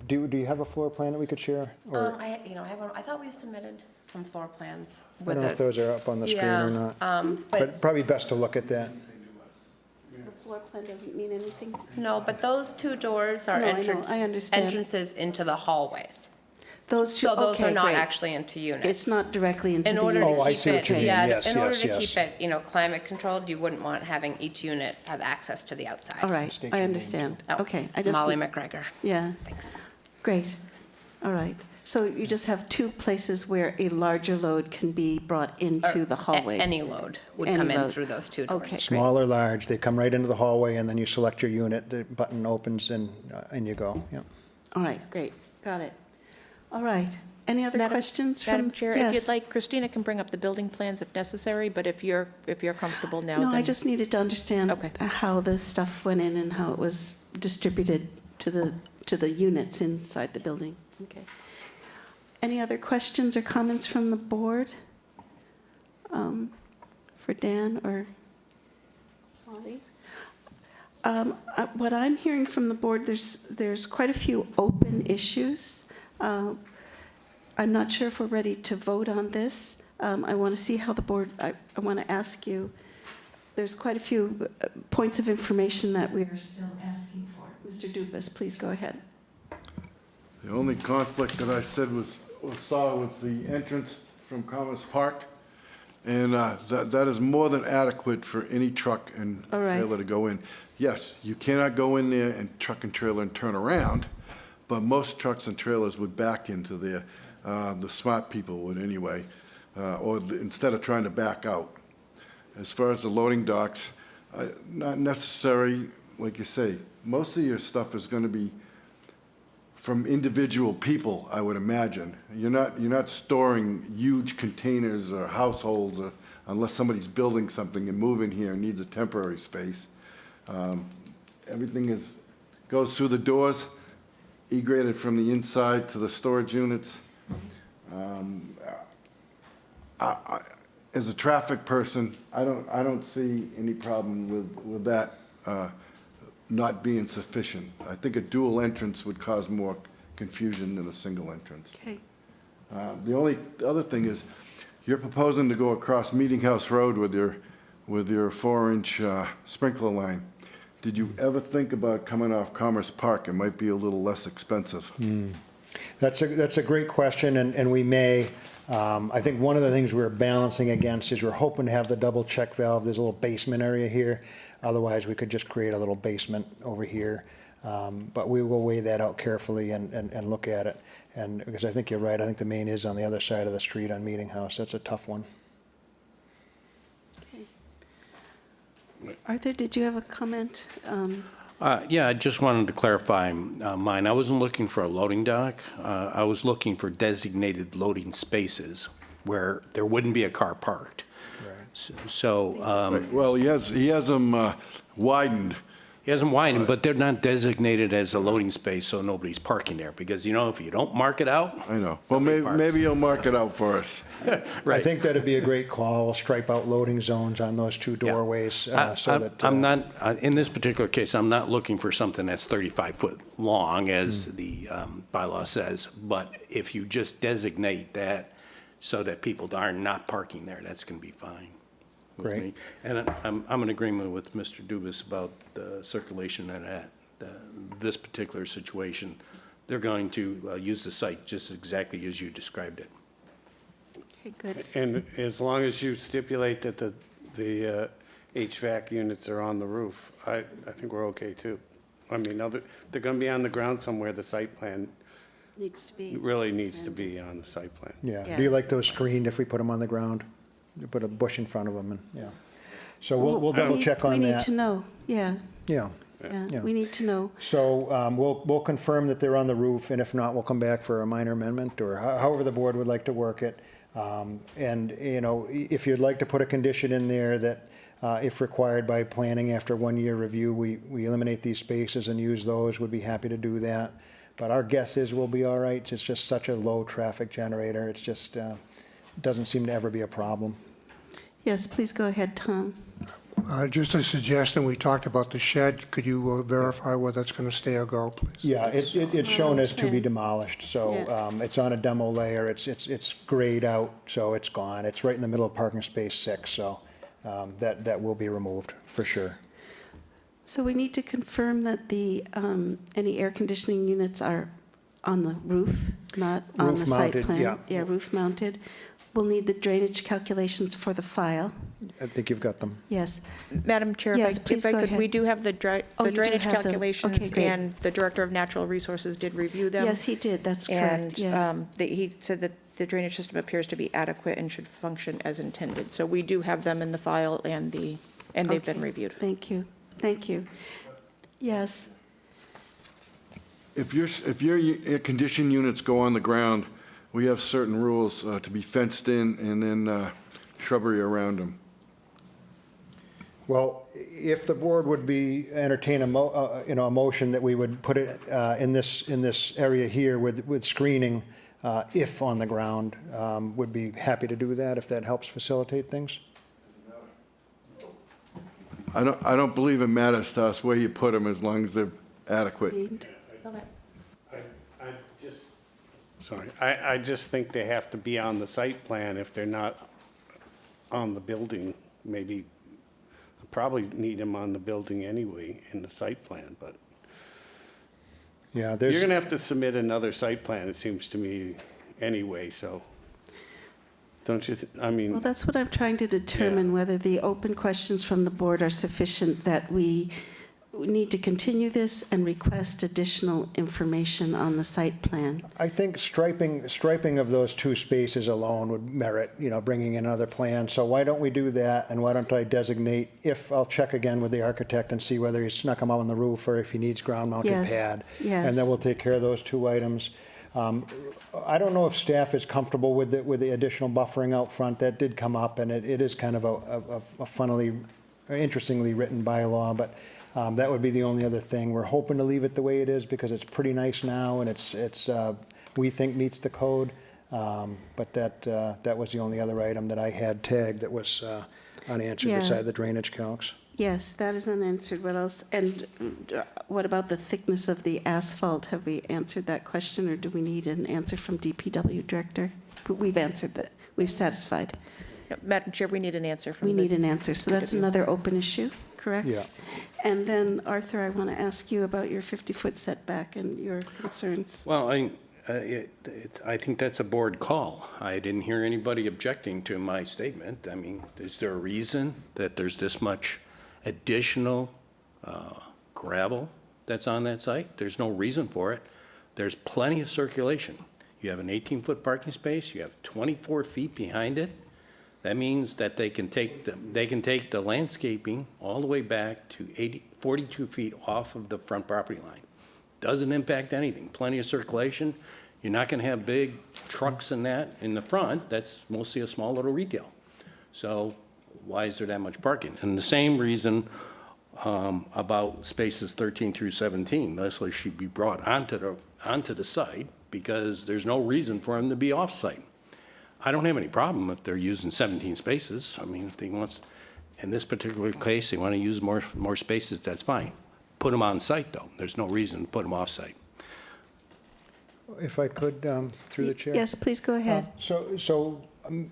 do you have a floor plan that we could share? Or I thought we submitted some floor plans I with don't know if those are up on the screen or not. But probably best to look at that. The floor plan doesn't mean anything? no, but those two doors are No, I know, I understand. entrances into the hallways. Those two, So those okay, are not great. actually into units. It's not directly into In the order unit. to Oh, I keep see what it, you mean. yeah, Yes, in order yes, to yes. keep it, climate controlled, you wouldn't want having each unit have access to the outside. All right, State I your name, understand. Oh, Okay, it's I just. Molly McGregor. Yeah, Thanks. great. All right. So you just have two places where a larger load can be brought into the hallway? Any load would Any come in load. through those two doors. Okay. Small or large, they come right into the hallway, and then you select your unit, the button opens, and you go, yeah. All right, great, got it. All right. Any other questions from? Madam Chair, if Yes. you'd like, Christina can bring up the building plans if necessary, but if you're comfortable now, No, I then- just needed to understand Okay. how the stuff went in and how it was distributed to the units inside the building. Okay. Any other questions or comments from the board? For Dan or Molly? What I'm hearing from the board, there's quite a few open issues. I'm not sure if we're ready to vote on this. I want to see how the board, I want to ask you, there's quite a few points of information that we are still asking for. Mr. Dubus, please go ahead. The only conflict that I said saw was the entrance from Commerce Park, and that is more than adequate for any truck and All right. trailer to go in. Yes, you cannot go in there and truck and trailer and turn around, but most trucks and trailers would back into there. The smart people would anyway, instead of trying to back out. As far as the loading docks, not necessary, like you say, most of your stuff is going to be from individual people, I would imagine. You're not storing huge containers or households unless somebody's building something and moving here and needs a temporary space. Everything goes through the doors, E-graded from the inside to the storage units. As a traffic person, I don't see any problem with that not being sufficient. I think a dual entrance would cause more confusion than a single entrance. Okay. The only other thing is, you're proposing to go across Meeting House Road with your 4-inch sprinkler line. Did you ever think about coming off Commerce Park? It might be a little less expensive. That's a great question, and we may. I think one of the things we're balancing against is we're hoping to have the double check valve. There's a little basement area here. Otherwise, we could just create a little basement over here. But we will weigh that out carefully and look at it. And because I think you're right, I think the main is on the other side of the street on Meeting House. That's a tough one. Okay. Arthur, did you have a comment? Yeah, I just wanted to clarify mine. I wasn't looking for a loading dock. I was looking for designated loading spaces where there wouldn't be a car parked. So, Well, he has them widened. he hasn't widened, but they're not designated as a loading space, so nobody's parking there. Because, you know, if you don't mark it out, I know. Well, somebody parks. maybe you'll mark it out for us. I think that'd be a great call. We'll stripe out loading zones on those two Yeah. doorways so that. I'm not, in this particular case, I'm not looking for something that's 35 foot long, as the bylaw says. But if you just designate that so that people are not parking there, that's going to be fine with Great. me. And I'm in agreement with Mr. Dubus about the circulation and at this particular situation. They're going to use the site just exactly as you described it. Okay, good. And as long as you stipulate that the HVAC units are on the roof, I think we're okay too. I mean, they're gonna be on the ground somewhere, the site plan Needs to be. really needs to be on the site plan. Yeah. Yeah. Do you like those screened if we put them on the ground? You put a bush in front of them and, yeah. So we'll double check on We need that. to know, yeah, Yeah. yeah, Yeah. we need to know. So we'll confirm that they're on the roof, and if not, we'll come back for a minor amendment, or however the board would like to work it. And, you know, if you'd like to put a condition in there that if required by planning after 1-year review, we eliminate these spaces and use those, we'd be happy to do that. But our guess is we'll be all right. It's just such a low traffic generator. It's just, doesn't seem to ever be a problem. Yes, please go ahead, Tom. Just a suggestion, we talked about the shed. Could you verify whether it's going to stay or go, please? Yeah, it's shown as to be Okay. demolished, so Yeah. it's on a demo layer, it's grayed out, so it's gone. It's right in the middle of parking space 6, so that will be removed, for sure. So we need to confirm that the, any air conditioning units are on the roof, not on the site Roof-mounted, plan? yeah. Yeah, roof-mounted. We'll need the drainage calculations for the file, I think you've got them. yes. Madam Chair, Yes, if please I go could, we ahead. do have the Oh, you do drainage have them. calculations, Okay, great. and the Director of Natural Resources did review them. Yes, he did, that's correct, And yes. he said that the drainage system appears to be adequate and should function as intended. So we do have them in the file, and they've been Okay, reviewed. Thank you, thank you. Yes, If your air conditioning units go on the ground, we have certain rules to be fenced in and then shrubbery around them. Well, if the board would entertain a motion that we would put it in this area here with screening, if on the ground, would be happy to do that, if that helps facilitate things. I don't believe it matters to us where you put them as long as they're adequate. I just think they have to be on the site plan if they're not on the building. Maybe, probably need them on the building anyway in the site plan, but Yeah, you're there's, gonna have to submit another site plan, it seems to me, anyway, so. Don't you, I mean. well, that's what I'm trying to determine, whether the open questions from the board are sufficient, that we need to continue this and request additional information on the site plan. I think striping of those two spaces alone would merit, bringing in another plan. So why don't we do that, and why don't I designate, I'll check again with the architect and see whether he snuck them out on the roof or if he needs ground-mounted Yes, pad. yes. And then we'll take care of those two items. I don't know if staff is comfortable with the additional buffering out front. That did come up, and it is kind of a funnily, or interestingly written bylaw, but that would be the only other thing. We're hoping to leave it the way it is because it's pretty nice now, and it's we think meets the code. But that was the only other item that I had tagged that was unanswered Yeah. beside the drainage calcs. Yes, that is unanswered. What else? And what about the thickness of the asphalt? Have we answered that question, or do we need an answer from DPW director? We've answered that. We've satisfied. Madam Chair, we need an answer from We the... need an answer. So that's another open issue, correct? Yeah. And then, Arthur, I want to ask you about your 50-foot setback and your concerns. Well, I think that's a board call. I didn't hear anybody objecting to my statement. I mean, is there a reason that there's this much additional gravel that's on that site? There's no reason for it. There's plenty of circulation. You have an 18-foot parking space. You have 24 feet behind it. That means that they can take the landscaping all the way back to 42 feet off of the front property line. Doesn't impact anything. Plenty of circulation. You're not going to have big trucks in that in the front. That's mostly a small little retail. So why is there that much parking? And the same reason about spaces 13 through 17. Leslie should be brought onto the site because there's no reason for them to be off-site. I don't have any problem if they're using 17 spaces. I mean, if they want, in this particular case, they want to use more spaces, that's fine. Put them on site, though. There's no reason to put them off-site. If I could, through the chair? Yes, please go ahead.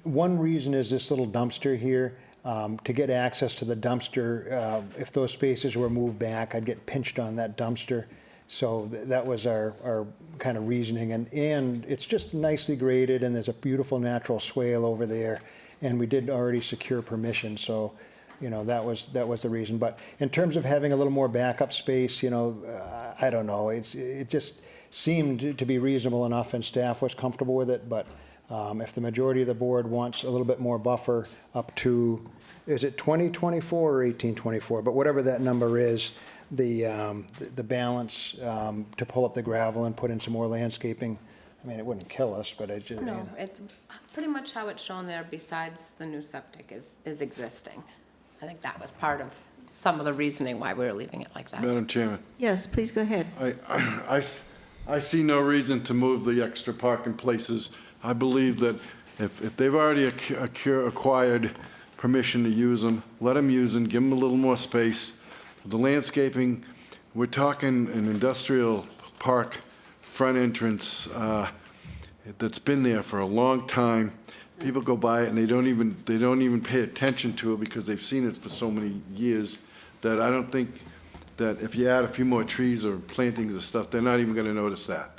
One reason is this little dumpster here. To get access to the dumpster, if those spaces were moved back, I'd get pinched on that dumpster. So that was our kind of reasoning. And it's just nicely graded, and there's a beautiful natural swale over there. And we did already secure permission, so, you know, that was the reason. But in terms of having a little more backup space, you know, I don't know. It just seemed to be reasonable enough, and staff was comfortable with it. But if the majority of the board wants a little bit more buffer up to, is it 2024 or 1824? But whatever that number is, the balance to pull up the gravel and put in some more landscaping, I mean, it wouldn't kill us, but it just, you No, know. it's pretty much how it's shown there, besides the new septic is existing. I think that was part of some of the reasoning why we were leaving it like that. Madam Chairman, Yes, please go ahead. I see no reason to move the extra parking places. I believe that if they've already acquired permission to use them, let them use them, give them a little more space. The landscaping, we're talking an industrial park front entrance that's been there for a long time. People go by it and they don't even pay attention to it because they've seen it for so many years that I don't think that if you add a few more trees or plantings and stuff, they're not even going to notice that.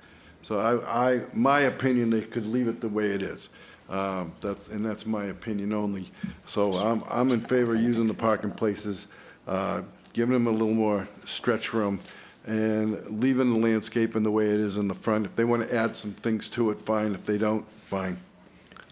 So my opinion, they could leave it the way it is. That's my opinion only. So I'm in favor of using the parking places, giving them a little more stretch room, and leaving the landscaping the way it is in the front. If they want to add some things to it, fine. If they don't, fine.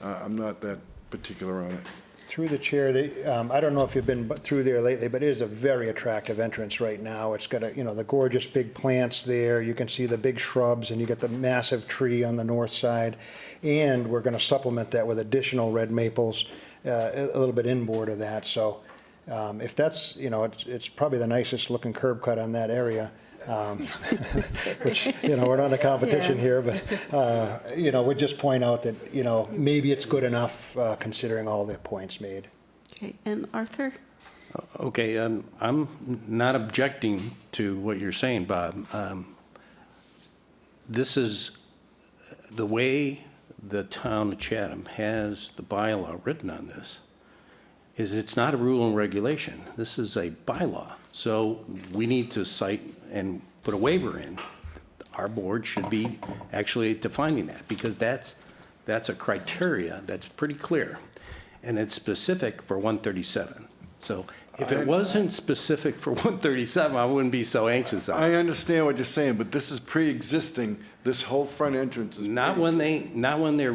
I'm not that particular on it. Through the chair, I don't know if you've been through there lately, but it is a very attractive entrance right now. It's got the gorgeous big plants there. You can see the big shrubs, and you get the massive tree on the north side. And we're going to supplement that with additional red maples, a little bit inboard of that. So if that's, it's probably the nicest looking curb cut on that area. Which, we're not in a competition here, but, we'd just point out that, maybe it's good enough considering all the points made. Okay, and Arthur? Okay, I'm not objecting to what you're saying, Bob. This is the way the town of Chatham has the bylaw written on this. It's not a rule and regulation. This is a bylaw. So we need to cite and put a waiver in. Our board should be actually defining that because that's a criteria that's pretty clear. And it's specific for 137. So if it wasn't specific for 137, I wouldn't be so anxious on it. I understand what you're saying, but this is pre-existing. This whole front entrance is not when they're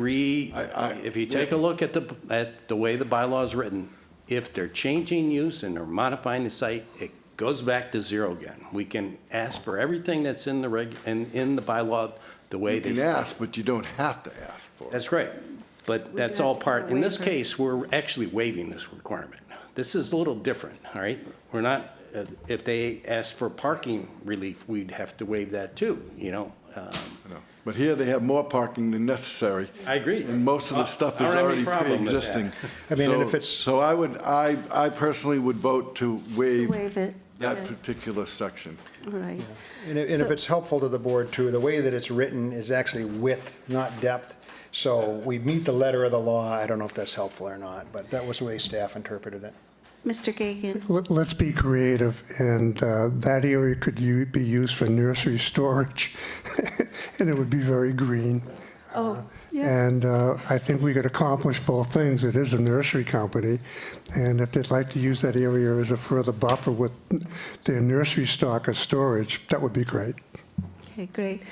if you take a look at the way the bylaw is written, if they're changing use and they're modifying the site, it goes back to zero again. We can ask for everything that's in the bylaw the way You they. can ask, but you don't have to ask for it. That's right. But that's have all to give part, a in this waiver. case, we're actually waiving this requirement. This is a little different, all right? We're not, if they ask for parking relief, we'd have to waive that too, you know? No. But here they have more parking than necessary. I agree. And most of the stuff I is don't have any already problem with that. pre-existing. I mean, and if So- it's- So I personally would vote to waive Waive it. that Yeah. particular section. All right. And if So- it's helpful to the board too, the way that it's written is actually width, not depth. So we meet the letter of the law. I don't know if that's helpful or not, but that was the way staff interpreted it. Mr. Gagan, Let's be creative, and that area could be used for nursery storage, and it would be very green. oh, yeah, And I think we could accomplish both things. It is a nursery company, and if they'd like to use that area as a further buffer with their nursery stock as storage, that would be great. okay, great.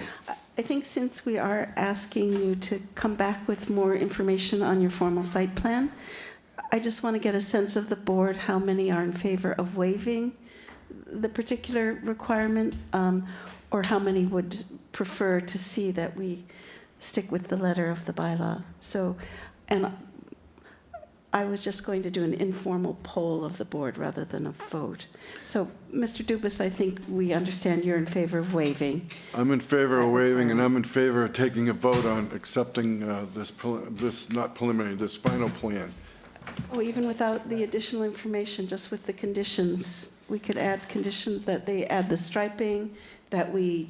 I think since we are asking you to come back with more information on your formal site plan, I just want to get a sense of the board, how many are in favor of waiving the particular requirement, or how many would prefer to see that we stick with the letter of the bylaw. So, and I was just going to do an informal poll of the board rather than a vote. So, Mr. Dubus, I think we understand you're in favor of waiving. I'm in favor of waiving, and I'm in favor of taking a vote on accepting this, not preliminary, this final plan. Oh, even without the additional information, just with the conditions, we could add conditions that they add the striping, that we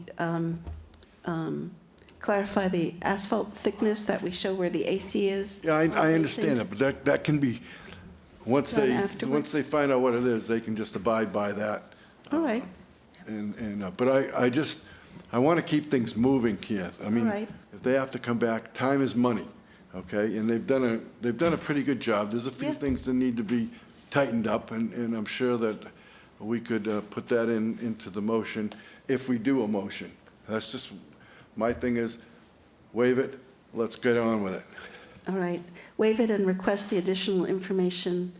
clarify the asphalt thickness, that we show where the AC is. Yeah, all these I understand things. that, but that can be, once Done they, afterwards. once they find out what it is, they can just abide by that. All right, But I want to keep things moving, Keith. I mean, All right. if they have to come back, time is money, okay? And they've done a pretty good job. There's a few Yeah. things that need to be tightened up, and I'm sure that we could put that into the motion if we do a motion. That's just, my thing is, waive it, let's get on with it. all right. Waive it and request the additional information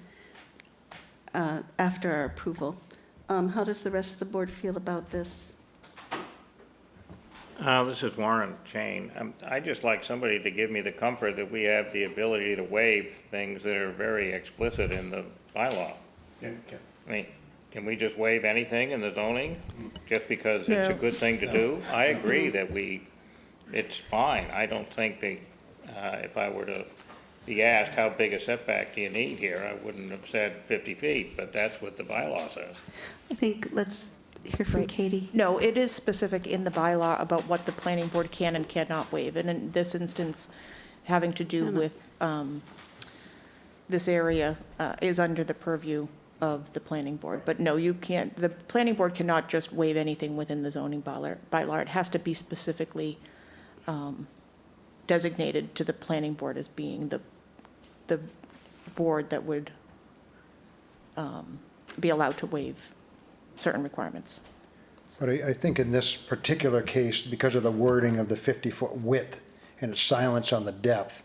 after our approval. How does the rest of the board feel about this? This is Warren Chain. I'd just like somebody to give me the comfort that we have the ability to waive things that are very explicit in the bylaw. I mean, can we just waive anything in the zoning just because it's a No. good thing to do? I agree that it's fine. I don't think if I were to be asked, how big a setback do you need here, I wouldn't have said 50 feet, but that's what the bylaw says. I think let's hear from Right. Katie. No, it is specific in the bylaw about what the planning board can and cannot waive, and in this instance, having to do with this area is under the purview of the planning board. But no, you can't, the planning board cannot just waive anything within the zoning bylaw. It has to be specifically designated to the planning board as being the board that would be allowed to waive certain requirements. But I think in this particular case, because of the wording of the 50-foot width and its silence on the depth,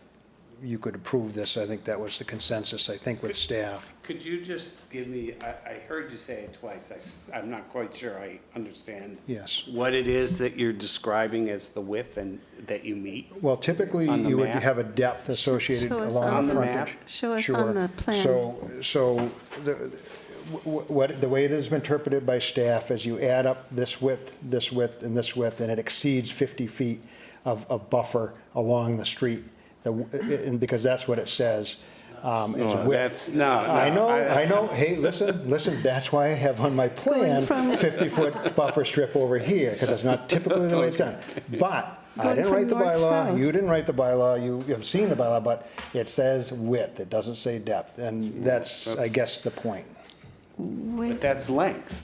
you could approve this. I think that was the consensus, I think, with staff. Could you just give me, I heard you say it twice, I'm not quite sure I understand. Yes. What it is that you're describing as the width and that you meet? Well, typically, On the you would map? have a depth associated Show us along on the the frontage. map? Show us Sure. on the plan. So the way it is interpreted by staff is you add up this width, and this width, and it exceeds 50 feet of buffer along the street. And because that's what it says. Is No, width. that's, no. I know. Hey, listen, that's why I have on my plan Going from- 50-foot buffer strip over here, because it's not typically the way it's done. But I Going didn't from write the north bylaw, south. you didn't write the bylaw, you have seen the bylaw, but it says width, it doesn't say depth, and that's, I guess, the point. But that's length.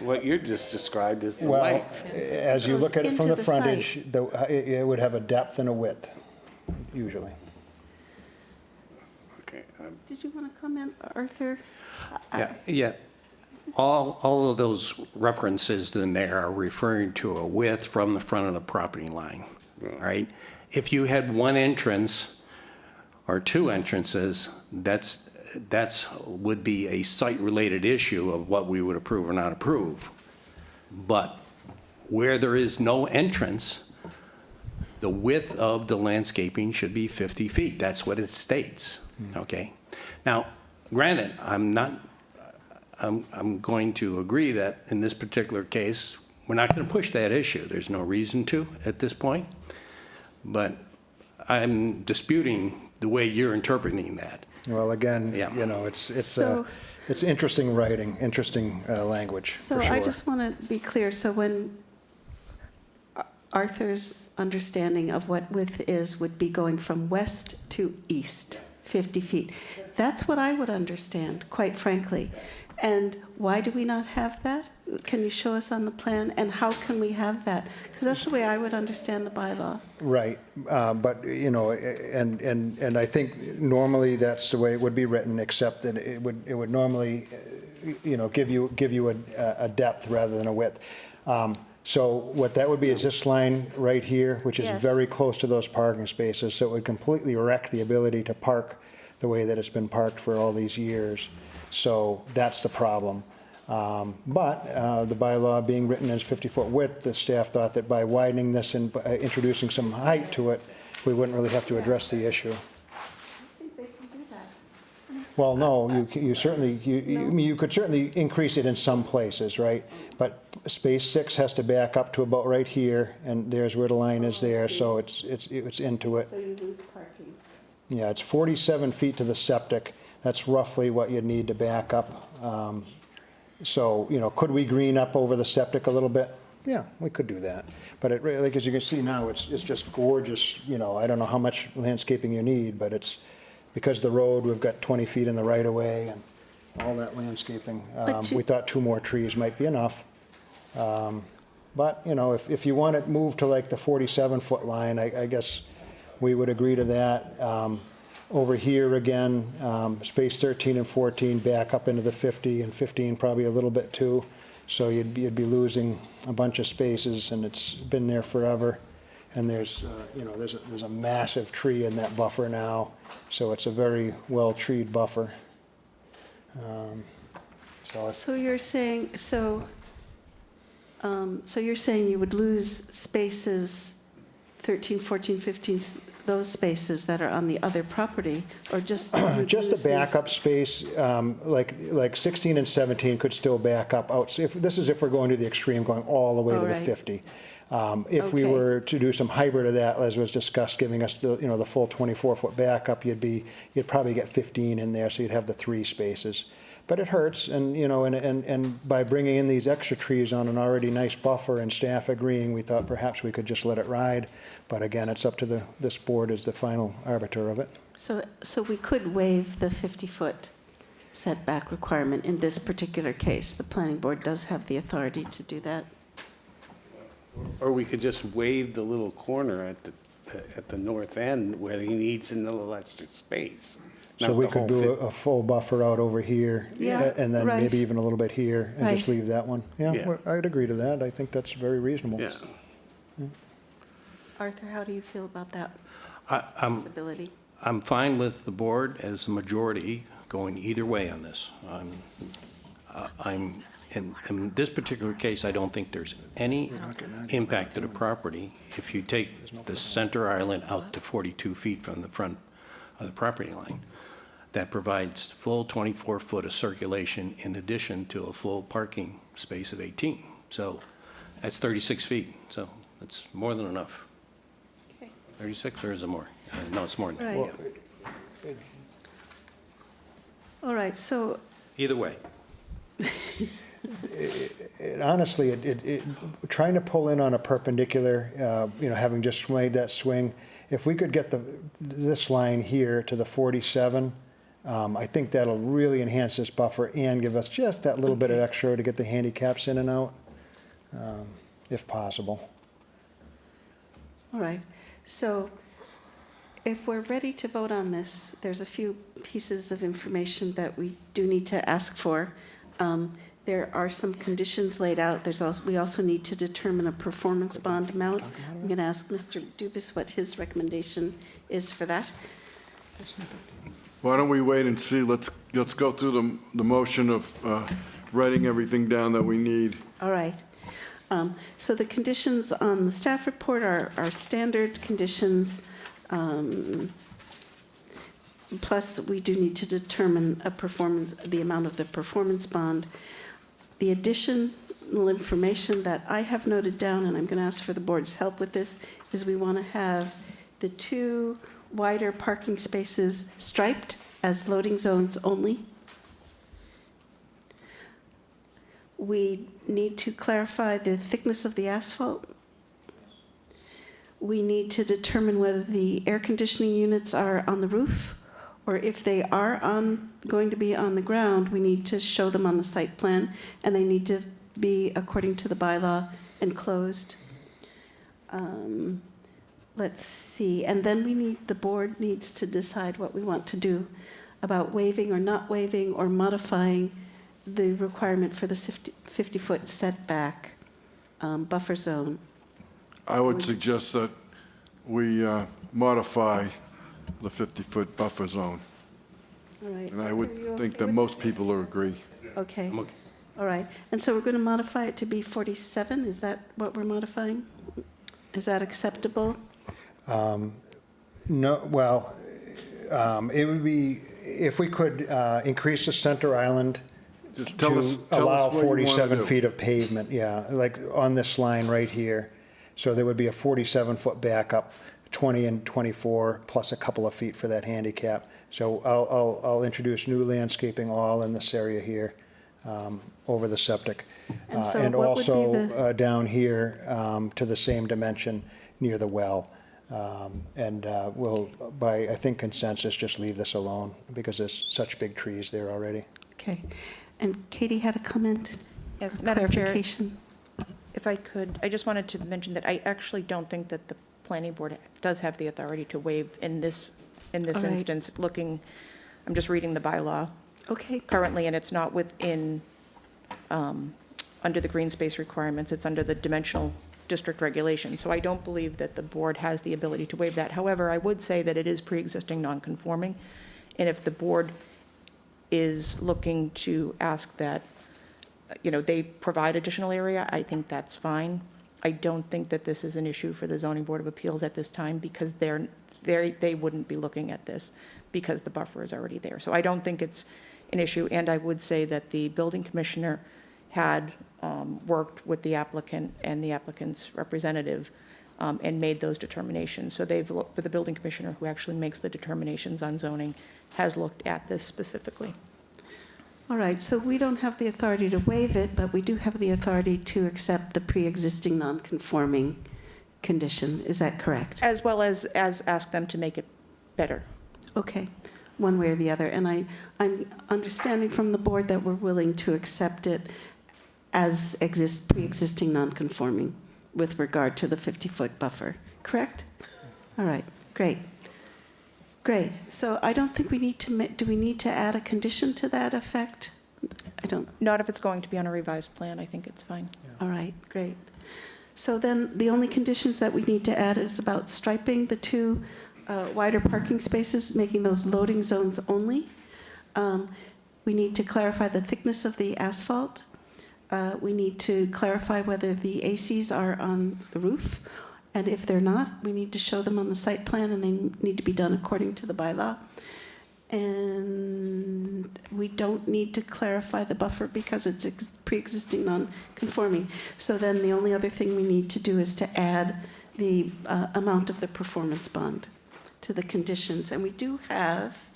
What you just described is the Well, length. as you Goes look at it from into the the frontage, it would have a depth and a width, usually. Okay, Did you want to comment, Arthur? Yeah. All of those references in there are referring to a width from the front of the property line, all right? If you had one entrance or two entrances, that's would be a site-related issue of what we would approve or not approve. But where there is no entrance, the width of the landscaping should be 50 feet. That's what it states, okay? Now, granted, I'm going to agree that in this particular case, we're not going to push that issue. There's no reason to at this point. But I'm disputing the way you're interpreting that. Well, again, Yeah. you know, it's So- interesting writing, interesting language, So for sure. I just want to be clear, so when Arthur's understanding of what width is would be going from west to east, 50 feet. That's what I would understand, quite frankly. And why do we not have that? Can you show us on the plan? And how can we have that? Because that's the way I would understand the bylaw. Right, but, you know, and I think normally that's the way it would be written, except that it would normally, you know, give you a depth rather than a width. So what that would be is this line right here, which is Yes. very close to those parking spaces, so it would completely wreck the ability to park the way that it's been parked for all these years. So that's the problem. But the bylaw being written as 50-foot width, the staff thought that by widening this and by introducing some height to it, we wouldn't really have to address the issue. I think they can do that. Well, no, you certainly, you could certainly increase it in some places, right? But space 6 has to back up to about right here, and there's where the line is there, so it's into it. So you lose parking. Yeah, it's 47 feet to the septic. That's roughly what you'd need to back up. So, you know, could we green up over the septic a little bit? Yeah, we could do that. But it really, like, as you can see now, it's just gorgeous, you know, I don't know how much landscaping you need, but it's, because the road, we've got 20 feet in the right of way and all that landscaping. But you- We thought 2 more trees might be enough. But, you know, if you want it moved to like the 47-foot line, I guess we would agree to that. Over here again, space 13 and 14 back up into the 50, and 15 probably a little bit too. So you'd be losing a bunch of spaces, and it's been there forever. And there's, you know, there's a massive tree in that buffer now, so it's a very well-treed buffer. So you're saying, so you're saying you would lose spaces 13, 14, 15, those spaces that are on the other property, or just? you'd Just lose a these- backup space, like 16 and 17 could still back up out. So this is if we're going to the extreme, going all the way to the All right. 50. If we Okay. were to do some hybrid of that, as was discussed, giving us the, you know, the full 24-foot backup, you'd probably get 15 in there, so you'd have the 3 spaces. But it hurts, and, you know, and by bringing in these extra trees on an already nice buffer and staff agreeing, we thought perhaps we could just let it ride. But again, it's up to this board as the final arbiter of it. So we could waive the 50-foot setback requirement in this particular case. The planning board does have the authority to do that. Or we could just waive the little corner at the north end where he needs a little extra space. So not we the could whole do fit. a full buffer out over here. Yeah, And then right. maybe even a little bit here, and just Right. leave that one. Yeah, Yeah. well, I'd agree to that. I think that's very reasonable. Yeah. Arthur, how do you feel about that I'm possibility? I'm fine with the board as the majority going either way on this. In this particular case, I don't think there's any impact to the property if you take the center island out to 42 feet from the front of the property line. That provides full 24-foot of circulation in addition to a full parking space of 18. So that's 36 feet, so that's more than enough. Okay. 36, or is it more? No, it's more than that. Right. All right, so Either way. Honestly, trying to pull in on a perpendicular, you know, having just made that swing, if we could get this line here to the 47, I think that'll really enhance this buffer and give us just that little bit of extra to get the handicaps in and out, if possible. all right. So if we're ready to vote on this, there's a few pieces of information that we do need to ask for. There are some conditions laid out. We also need to determine a performance bond amount. I'm going to ask Mr. Dubus what his recommendation is for that. Why don't we wait and see? Let's go through the motion of writing everything down that we need. All right. So the conditions on the staff report are standard conditions. Plus, we do need to determine the amount of the performance bond. The additional information that I have noted down, and I'm going to ask for the board's help with this, is we want to have the 2 wider parking spaces striped as loading zones only. We need to clarify the thickness of the asphalt. We need to determine whether the air conditioning units are on the roof, or if they are going to be on the ground, we need to show them on the site plan, and they need to be, according to the bylaw, enclosed. Let's see, and then the board needs to decide what we want to do about waiving or not waiving or modifying the requirement for the 50-foot setback buffer zone. I would suggest that we modify the 50-foot buffer zone. All right. And I Are would you think okay that with most people will agree. Okay. I'm okay. All right. And so we're going to modify it to be 47? Is that what we're modifying? Is that acceptable? No, well, it would be, if we could increase the center island Just to tell us allow what you want to 47 do. feet of pavement, yeah, like on this line right here. So there would be a 47-foot backup, 20 and 24, plus a couple of feet for that handicap. So I'll introduce new landscaping all in this area here, over the septic. And so And what would be also down here to the same dimension near the well. And we'll, by, I think, consensus, just leave this alone because there's such big trees there already. Okay. And Katie had a comment? Yes, Madam Chair, Clarification? if I could, I just wanted to mention that I actually don't think that the planning board does have the authority to waive in this All right. instance, I'm just reading the bylaw Okay. currently, and it's not within, under the green space requirements, it's under the dimensional district regulation. So I don't believe that the board has the ability to waive that. However, I would say that it is pre-existing non-conforming, and if the board is looking to ask that, they provide additional area, I think that's fine. I don't think that this is an issue for the Zoning Board of Appeals at this time because they wouldn't be looking at this because the buffer is already there. So I don't think it's an issue, and I would say that the building commissioner had worked with the applicant and the applicant's representative and made those determinations. So they've looked, the building commissioner who actually makes the determinations on zoning has looked at this specifically. All right. So we don't have the authority to waive it, but we do have the authority to accept the pre-existing non-conforming condition. Is that correct? As well as ask them to make it better. Okay. One way or the other. And I'm understanding from the board that we're willing to accept it as pre-existing non-conforming with regard to the 50-foot buffer, correct? All right, great. Great, so I don't think we need to, do we need to add a condition to that effect? I don't, Not if it's going to be on a revised plan, I think it's fine. all right, great. So then the only conditions that we need to add is about striping the 2 wider parking spaces, making those loading zones only. We need to clarify the thickness of the asphalt. We need to clarify whether the ACs are on the roof, and if they're not, we need to show them on the site plan, and they need to be done according to the bylaw. And we don't need to clarify the buffer because it's pre-existing non-conforming. So then the only other thing we need to do is to add the amount of the performance bond to the conditions. And we do have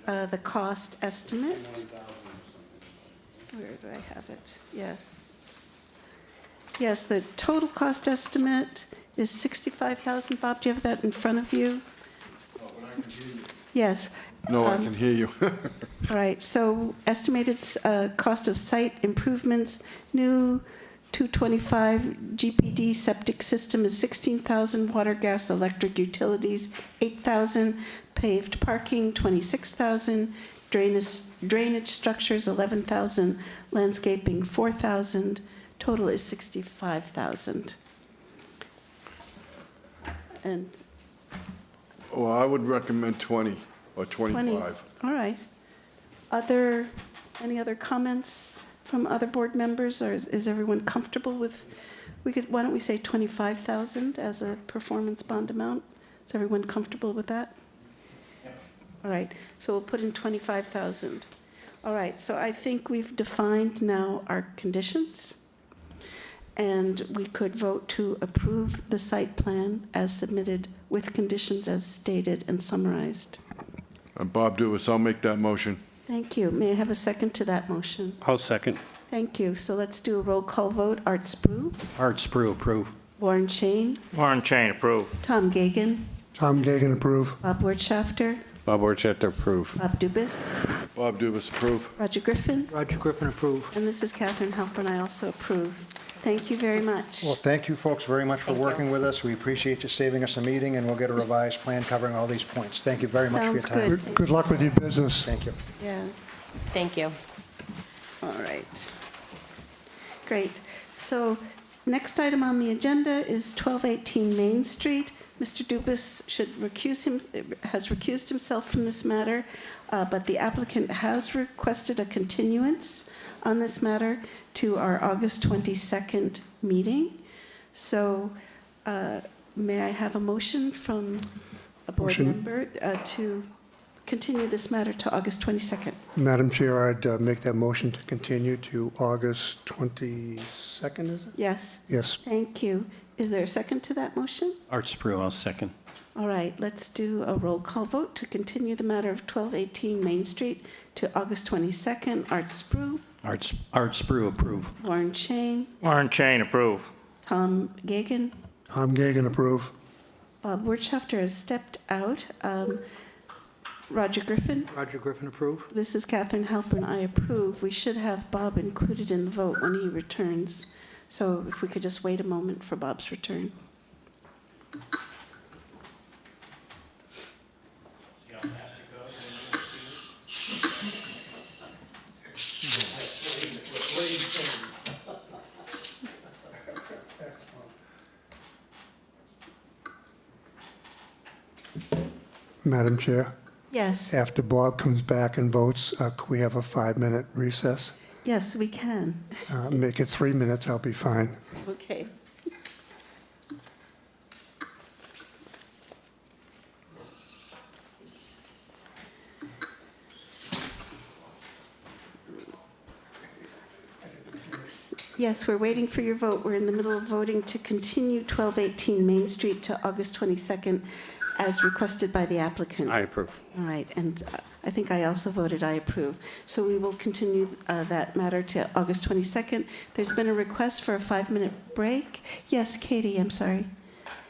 the cost estimate. Where do I have it? Yes. Yes, the total cost estimate is $65,000. Bob, do you have that in front of you? Yes. No, I can hear you. All right, so estimated cost of site improvements, new 225 GPD septic system is $16,000, water, gas, electric utilities, $8,000, paved parking, $26,000, drainage structures, $11,000, landscaping, $4,000, total is $65,000. And Well, I would recommend 20 or 20, 25. all right. Any other comments from other board members, or is everyone comfortable with why don't we say 25,000 as a performance bond amount? Is everyone comfortable with that? All right, so we'll put in 25,000. All right, so I think we've defined now our conditions, and we could vote to approve the site plan as submitted with conditions as stated and summarized. Bob Duvis, I'll make that motion. Thank you. May I have a second to that motion? I'll second. Thank you. So let's do a roll call vote. Art Spru, Art Sprue, approve. Warren Chain, Warren Chain, approve. Tom Gagan, Tom Gagan, approve. Bob Wertschafter, Bob Orchester, approve. Bob Dubus, Bob Duvis, approve. Roger Griffin, Roger Griffin, approve. and this is Catherine Halpern. I also approve. Thank you very much. Well, thank you folks very much for Thank you. working with us. We appreciate you saving us a meeting, and we'll get a revised plan covering all these points. Thank you very much for your Sounds time. good. Good luck with your business. Thank you. Yeah, Thank you. all right. Great. So next item on the agenda is 1218 Main Street. Mr. Dubus has recused himself from this matter, but the applicant has requested a continuance on this matter to our August 22nd meeting. So may I have a motion from a board Motion. member to continue this matter to August 22nd? Madam Chair, I'd make that motion to continue to August 22nd, is it? Yes, Yes. thank you. Is there a second to that motion? Art Sprue, I'll second. All right, let's do a roll call vote to continue the matter of 1218 Main Street to August 22nd. Art Spru, Art Sprue, approve. Warren Chain, Warren Chain, approve. Tom Gagan, Tom Gagan, approve. Bob Wertschafter has stepped out. Roger Griffin, Roger Griffin, approve. this is Catherine Halpern. I approve. We should have Bob included in the vote when he returns. So if we could just wait a moment for Bob's return. Madam Chair, Yes, after Bob comes back and votes, could we have a 5-minute recess? yes, we can. Make it 3 minutes, I'll be fine. Okay. Yes, we're waiting for your vote. We're in the middle of voting to continue 1218 Main Street to August 22nd as requested by the applicant. I approve. All right, and I think I also voted I approve. So we will continue that matter to August 22nd. There's been a request for a 5-minute break. Yes, Katie, I'm sorry.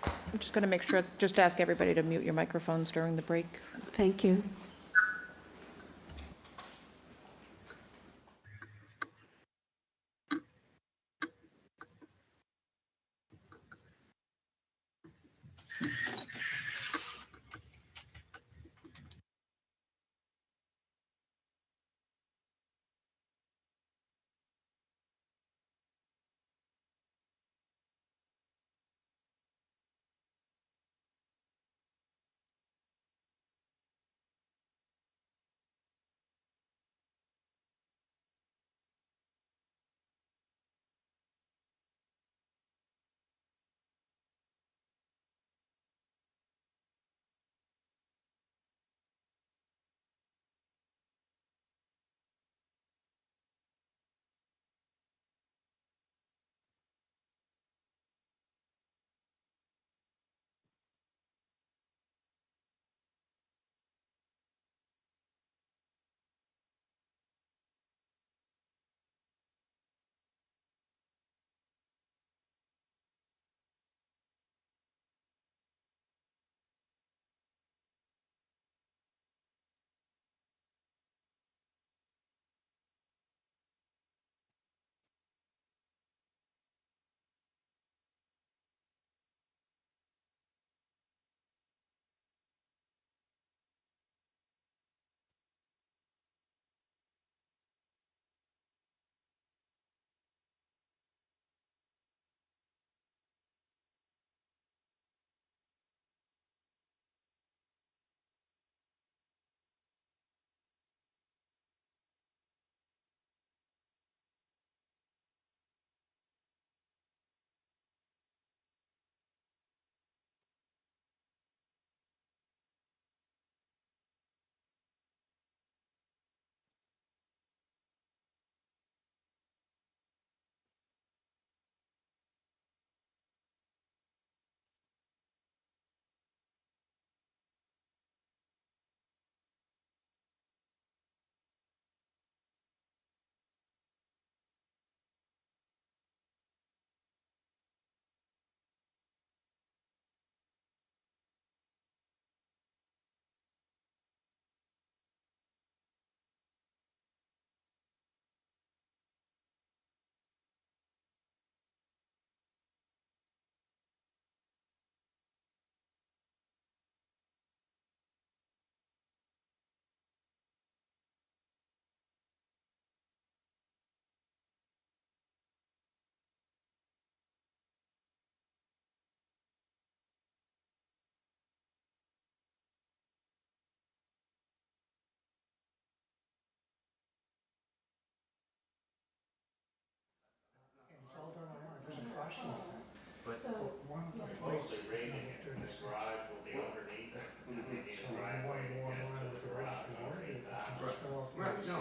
I'm just going to make sure, just ask everybody to mute your microphones during the break. Thank you. mostly raising it, and the garage will be underneath it, and maybe the driveway to get to the garage underneath that. Right, no,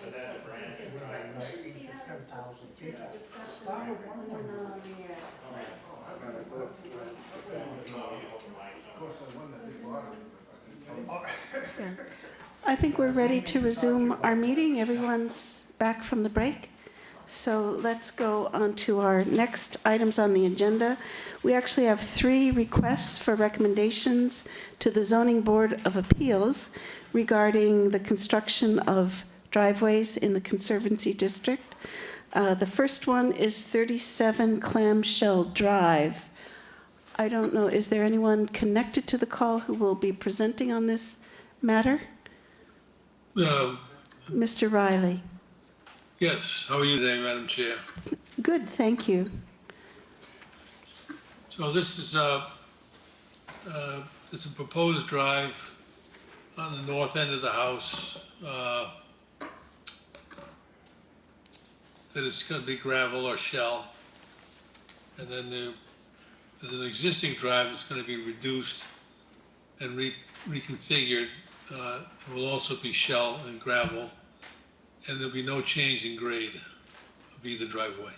But that's a brand new driveway. I think we're ready to resume our meeting. Everyone's back from the break. So let's go on to our next items on the agenda. We actually have 3 requests for recommendations to the Zoning Board of Appeals regarding the construction of driveways in the Conservancy District. The first one is 37 Clamshell Drive. I don't know, is there anyone connected to the call who will be presenting on this matter? Mr. Riley. Yes, how are you today, Madam Chair? Good, thank you. So this is a proposed drive on the north end of the house. That is going to be gravel or shell. And then there's an existing drive that's going to be reduced and reconfigured. It will also be shell and gravel. And there'll be no change in grade of either driveway.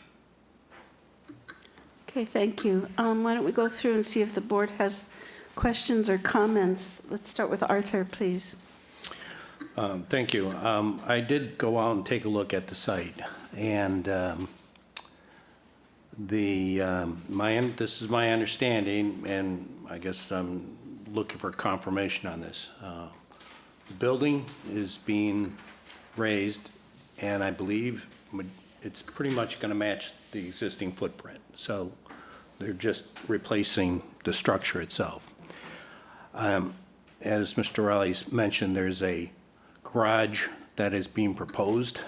Okay, thank you. Why don't we go through and see if the board has questions or comments? Let's start with Arthur, please. Thank you. I did go out and take a look at the site, and this is my understanding, and I guess I'm looking for confirmation on this. The building is being raised, and I believe it's pretty much going to match the existing footprint. So they're just replacing the structure itself. As Mr. Riley's mentioned, there's a garage that is being proposed.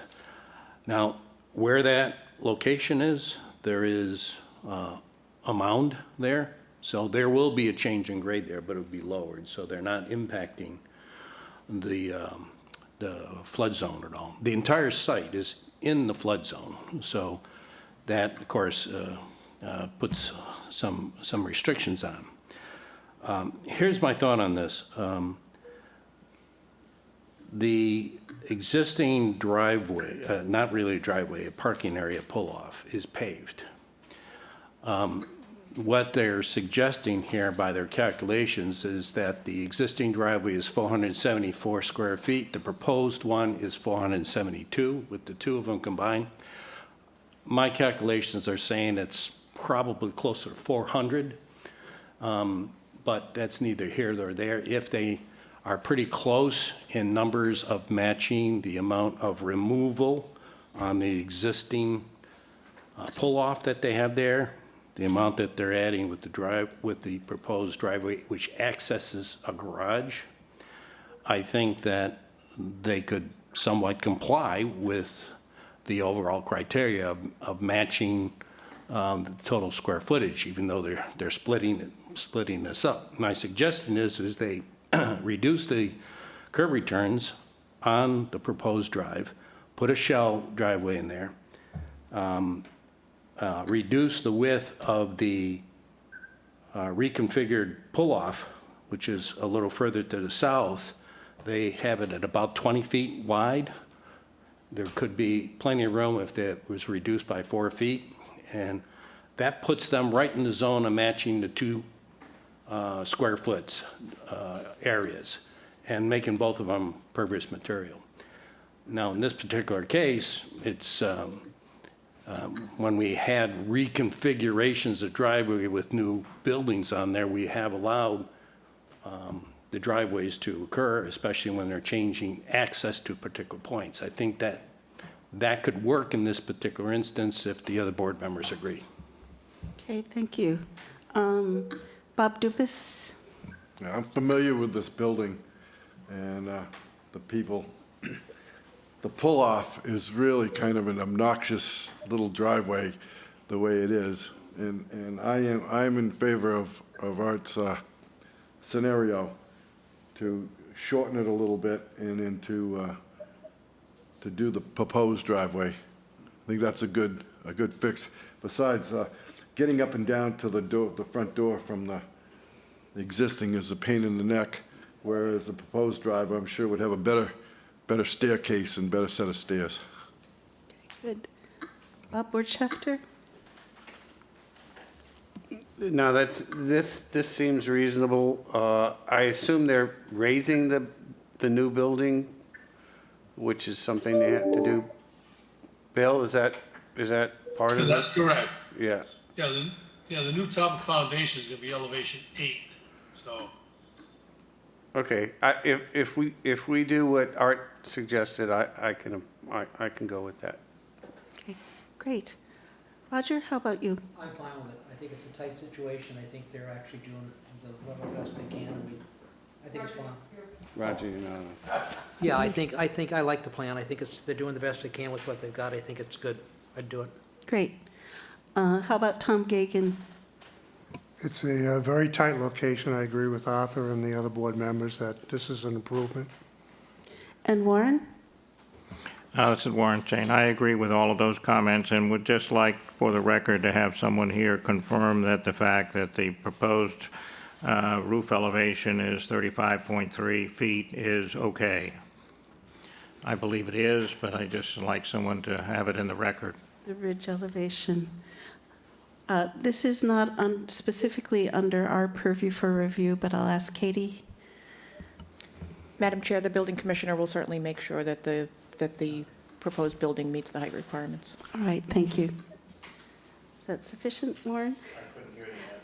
Now, where that location is, there is a mound there. So there will be a change in grade there, but it will be lowered. So they're not impacting the flood zone at all. The entire site is in the flood zone. So that, of course, puts some restrictions on. Here's my thought on this. The existing driveway, not really a driveway, a parking area pull-off is paved. What they're suggesting here by their calculations is that the existing driveway is 474 square feet. The proposed one is 472 with the two of them combined. My calculations are saying it's probably closer to 400, but that's neither here nor there. If they are pretty close in numbers of matching the amount of removal on the existing pull-off that they have there, the amount that they're adding with the proposed driveway, which accesses a garage, I think that they could somewhat comply with the overall criteria of matching the total square footage, even though they're splitting this up. My suggestion is they reduce the curb returns on the proposed drive, put a shell driveway in there, reduce the width of the reconfigured pull-off, which is a little further to the south. They have it at about 20 feet wide. There could be plenty of room if that was reduced by 4 feet, and that puts them right in the zone of matching the 2 square foot areas and making both of them pervious material. Now, in this particular case, it's when we had reconfigurations of driveway with new buildings on there, we have allowed the driveways to occur, especially when they're changing access to particular points. I think that could work in this particular instance if the other board members agree. Okay, thank you. Bob Dubus? Yeah, I'm familiar with this building and the people. The pull-off is really kind of an obnoxious little driveway, the way it is. And I'm in favor of Art's scenario to shorten it a little bit and then to do the proposed driveway. I think that's a good fix. Besides, getting up and down to the door, the front door from the existing is a pain in the neck, whereas the proposed drive, I'm sure, would have a better staircase and better set of stairs. Good. Bob Wirtschafter? No, this seems reasonable. I assume they're raising the new building, which is something they have to do. Bill, is that part of it? That's correct. Yeah. The new top of foundation is gonna be elevation 8, so. Okay, if we do what Art suggested, I can go with that. Okay, great. Roger, how about you? I'm fine with it. I think it's a tight situation. I think they're actually doing the level best they can, and I think it's fine. Roger, you know. Yeah, I think I like the plan. I think they're doing the best they can with what they've got. I think it's good. I'd do it. Great. How about Tom Gagan? It's a very tight location. I agree with Arthur and the other board members that this is an improvement. And Warren? This is Warren Chain. I agree with all of those comments and would just like, for the record, to have someone here confirm that the fact that the proposed roof elevation is 35.3 feet is okay. I believe it is, but I just like someone to have it in the record. The ridge elevation. This is not specifically under our purview for review, but I'll ask Katie. Madam Chair, the building commissioner will certainly make sure that the proposed building meets the height requirements. All right, thank you. Is that sufficient, Warren?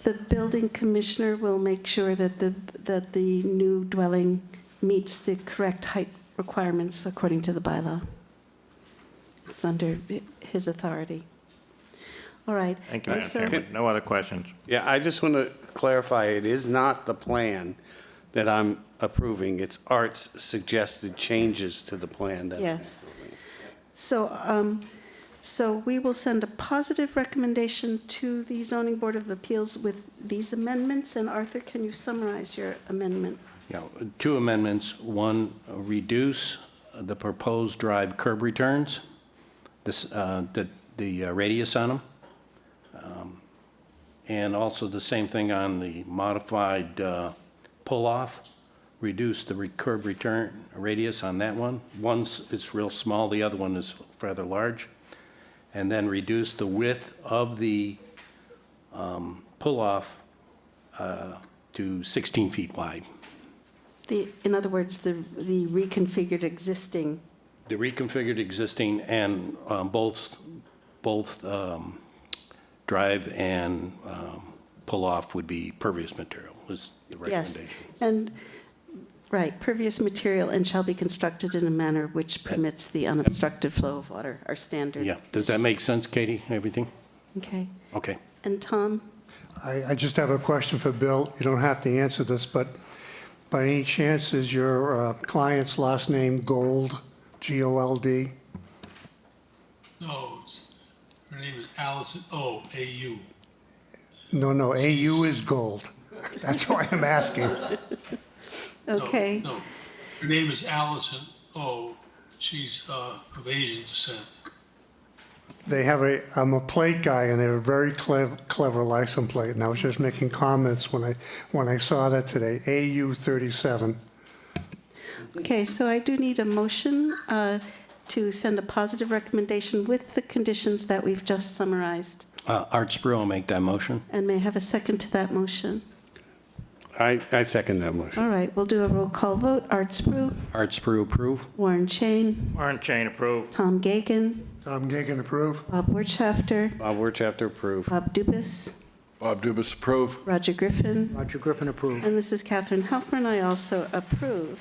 The building commissioner will make sure that the new dwelling meets the correct height requirements according to the bylaw. It's under his authority. All right. Thank you, Madam So- Chairman. No other questions. Yeah, I just want to clarify, it is not the plan that I'm approving. It's Art's suggested changes to the plan that. Yes. So we will send a positive recommendation to the Zoning Board of Appeals with these amendments. And Arthur, can you summarize your amendment? Yeah, two amendments. One, reduce the proposed drive curb returns, the radius on them. And also the same thing on the modified pull-off, reduce the curb return radius on that one. One's, it's real small, the other one is rather large. And then reduce the width of the pull-off to 16 feet wide. In other words, the reconfigured existing. The reconfigured existing and both drive and pull-off would be pervious material, is the recommendation. Yes, and, right, pervious material and shall be constructed in a manner which permits the unobstructed flow of water, our standard. Yeah, does that make sense, Katie, everything? Okay. Okay. And Tom? I just have a question for Bill. You don't have to answer this, but by any chance is your client's last name Gold, G-O-L-D? No, her name is Allison O, A-U. No, A-U is Gold. That's why I'm asking. Okay. No, her name is Allison O. She's of Asian descent. They have I'm a plate guy, and they have a very clever license plate, and I was just making comments when I saw that today, AU 37. Okay, so I do need a motion to send a positive recommendation with the conditions that we've just summarized. Art Sprue will make that motion. And may I have a second to that motion? I second that motion. All right, we'll do a roll call vote. Art Sprue, Art Sprue approve. Warren Chain, Warren Chain, approved. Tom Gagan, Tom Gagan, approve. Bob Wirtschafter, Bob Wirtschafter, approve. Bob Dubus, Bob Dubus, approve. Roger Griffin, Roger Griffin approved. and this is Catherine Halpern. I also approve.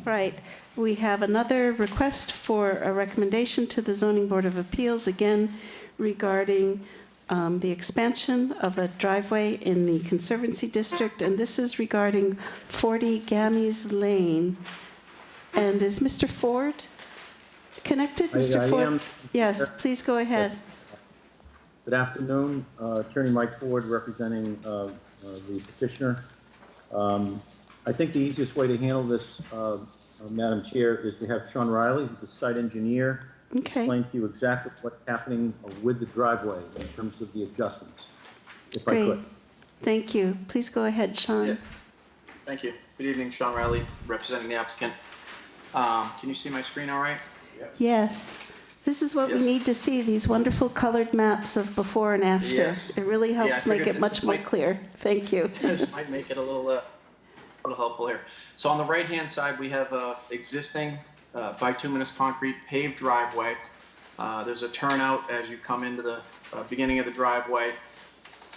Right, we have another request for a recommendation to the Zoning Board of Appeals, again regarding the expansion of a driveway in the Conservancy District, and this is regarding 40 Gamies Lane. And is Mr. Ford connected? Mr. Ford? am. Yes, please go ahead. Good afternoon, Attorney Mike Ford representing the petitioner. I think the easiest way to handle this, Madam Chair, is to have Sean Riley, who's the site engineer, Okay, explain to you exactly what's happening with the driveway in terms of the adjustments, if I great. could. Thank you. Please go ahead, Sean. Yeah. Thank you. Good evening, Sean Riley, representing the applicant. Can you see my screen all right? Yes. This is what we Yes. need to see, these wonderful colored maps of before and after. Yes. It really Yeah, I helps make figured it much this more might- clear. Thank you. This might make it a little helpful here. So on the right-hand side, we have a existing bituminous concrete paved driveway. There's a turnout as you come into the beginning of the driveway.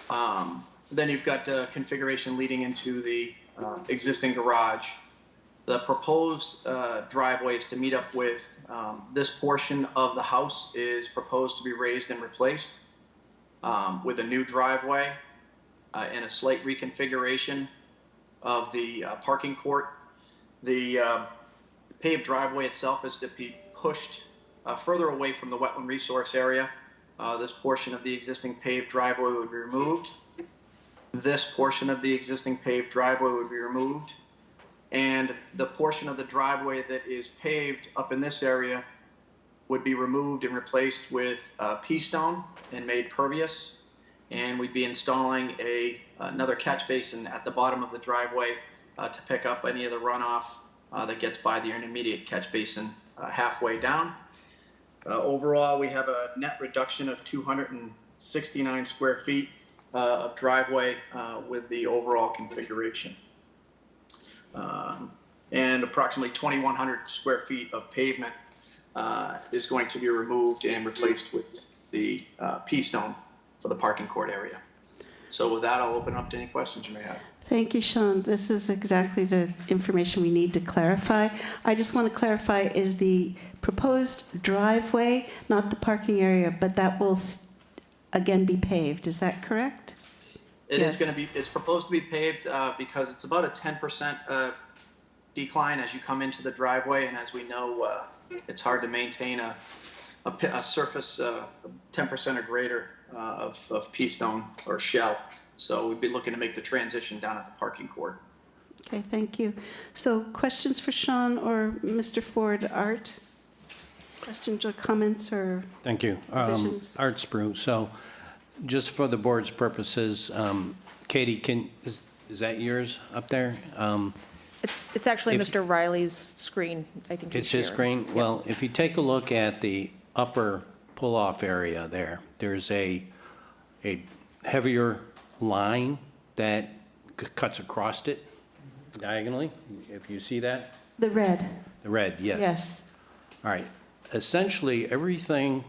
Then you've got configuration leading into the existing garage. The proposed driveway is to meet up with this portion of the house is proposed to be raised and replaced with a new driveway and a slight reconfiguration of the parking court. The paved driveway itself is to be pushed further away from the wetland resource area. This portion of the existing paved driveway would be removed. This portion of the existing paved driveway would be removed. And the portion of the driveway that is paved up in this area would be removed and replaced with pea stone and made pervious. And we'd be installing another catch basin at the bottom of the driveway to pick up any of the runoff that gets by the intermediate catch basin halfway down. Overall, we have a net reduction of 269 square feet of driveway with the overall configuration. And approximately 2,100 square feet of pavement is going to be removed and replaced with the pea stone for the parking court area. So with that, I'll open up to any questions you may have. Thank you, Sean. This is exactly the information we need to clarify. I just want to clarify, is the proposed driveway, not the parking area, but that will again be paved, is that correct? It Yes. is going to be, it's proposed to be paved because it's about a 10% decline as you come into the driveway. And as we know, it's hard to maintain a surface 10% or greater of pea stone or shell. So we'd be looking to make the transition down at the parking court. Okay, thank you. So questions for Sean or Mr. Ford? Art? Questions or comments or Thank you. revisions? Art Sprue. So just for the board's purposes, Katie, is that yours up there? It's actually If- Mr. Riley's screen, I think. It's he's his sharing. screen? Well, if you take a look at the upper pull-off area there, there's a heavier line that cuts across it diagonally, if you see that? The red, The red, yes. yes. All right. Essentially, everything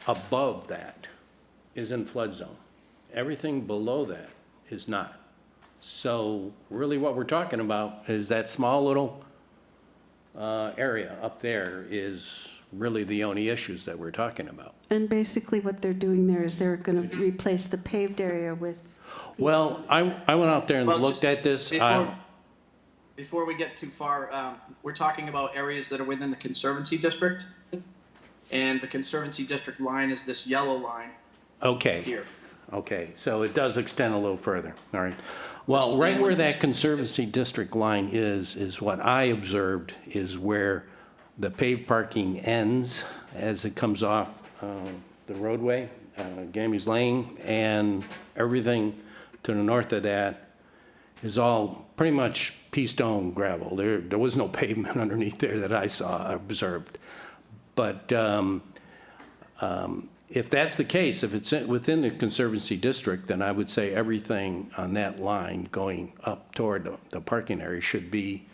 above that is in flood zone. Everything below that is not. So really what we're talking about is that small little area up there is really the only issues that we're talking about. And basically what they're doing there is they're going to replace the paved area with... Well, I went out there and Well, looked just at this. Before we get too far, we're talking about areas that are within the Conservancy District. And the Conservancy District line is this yellow line Okay. here. Okay, so it does extend a little further, all right. Well, right where that Conservancy District line is what I observed is where the paved parking ends as it comes off the roadway, Gammy's Lane, and everything to the north of that is all pretty much pea stone gravel. There was no pavement underneath there that I observed. But if that's the case, if it's within the Conservancy District, then I would say everything on that line going up toward the parking area should be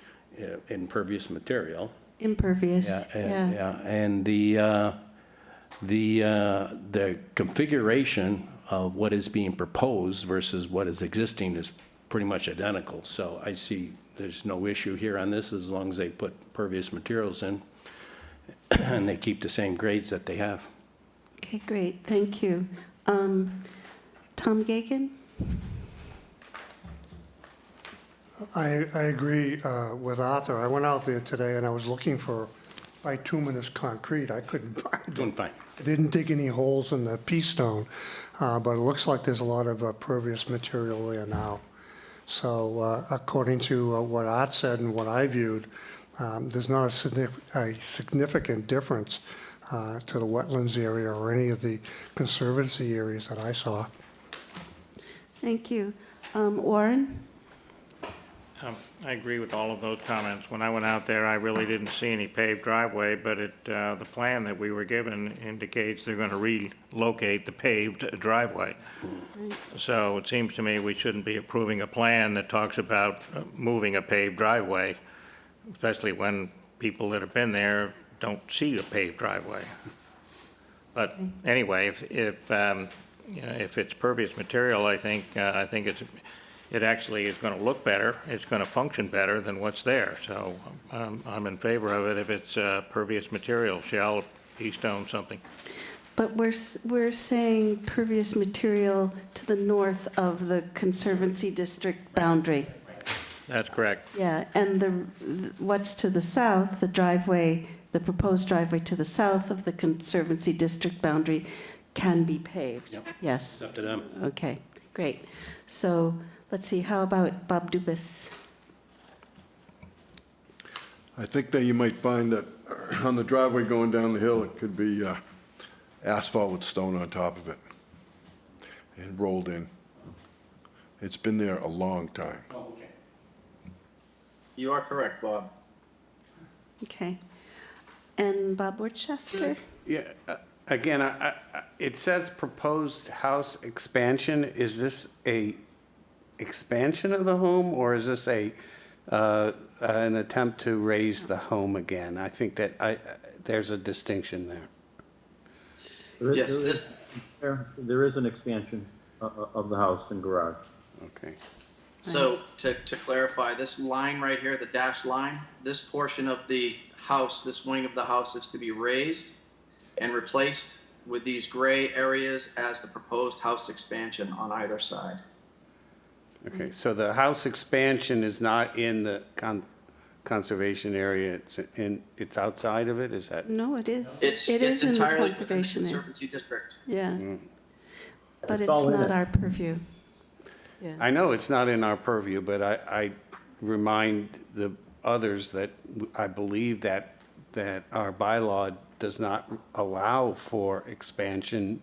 impervious material. Impervious, yeah. Yeah, and the configuration of what is being proposed versus what is existing is pretty much identical. So I see there's no issue here on this as long as they put pervious materials in and they keep the same grades that they have. Okay, great, thank you. Tom Gagan? I agree with Arthur. I went out there today and I was looking for bituminous concrete. I couldn't find it. Doing fine. I didn't dig any holes in the pea stone, but it looks like there's a lot of pervious material there now. So according to what Art said and what I viewed, there's not a significant difference to the wetlands area or any of the conservancy areas that I saw. Thank you. Warren? I agree with all of those comments. When I went out there, I really didn't see any paved driveway, but the plan that we were given indicates they're going to relocate the paved driveway. So it seems to me we shouldn't be approving a plan that talks about moving a paved driveway, especially when people that have been there don't see a paved driveway. But anyway, if it's pervious material, I think it actually is going to look better. It's going to function better than what's there. So I'm in favor of it if it's pervious material, shell, pea stone, something. But we're saying pervious material to the north of the Conservancy District boundary. That's correct. Yeah, and what's to the south, the driveway, the proposed driveway to the south of the Conservancy District boundary can be paved. Yep. Yes. It's up to them. Okay, great. So let's see, how about Bob Dubus? I think that you might find that on the driveway going down the hill, it could be asphalt with stone on top of it and rolled in. It's been there a long time. Oh, okay. You are correct, Bob. Okay. And Bob Wirtschafter? Yeah, again, it says proposed house expansion. Is this a expansion of the home, or is this an attempt to raise the home again? I think that there's a distinction there. Yes, There is an expansion of the house and garage. Okay. So to clarify, this line right here, the dashed line, this portion of the house, this wing of the house is to be raised and replaced with these gray areas as the proposed house expansion on either side. Okay, so the house expansion is not in the conservation area, it's outside of it, is that? No, it is. It's It is in the entirely within the conservation area. Conservancy District. Yeah. But It's it's all in not it. our purview. Yeah. I know it's not in our purview, but I remind the others that I believe that our bylaw does not allow for expansion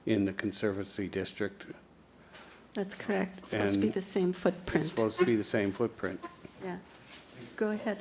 in the Conservancy District. That's correct. It's supposed to be And the same It's footprint. supposed to be the same footprint. Yeah. Go ahead.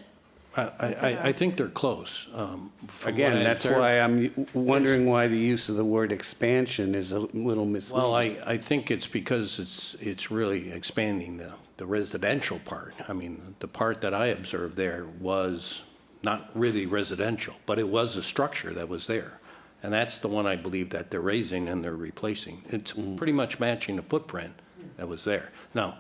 I think they're close. From what Again, I that's observed. why I'm wondering why the use of the word expansion is a little misleading. Well, I think it's because it's really expanding the residential part. I mean, the part that I observed there was not really residential, but it was a structure that was there. And that's the one I believe that they're raising and they're replacing. It's pretty much matching the footprint that was there. Now,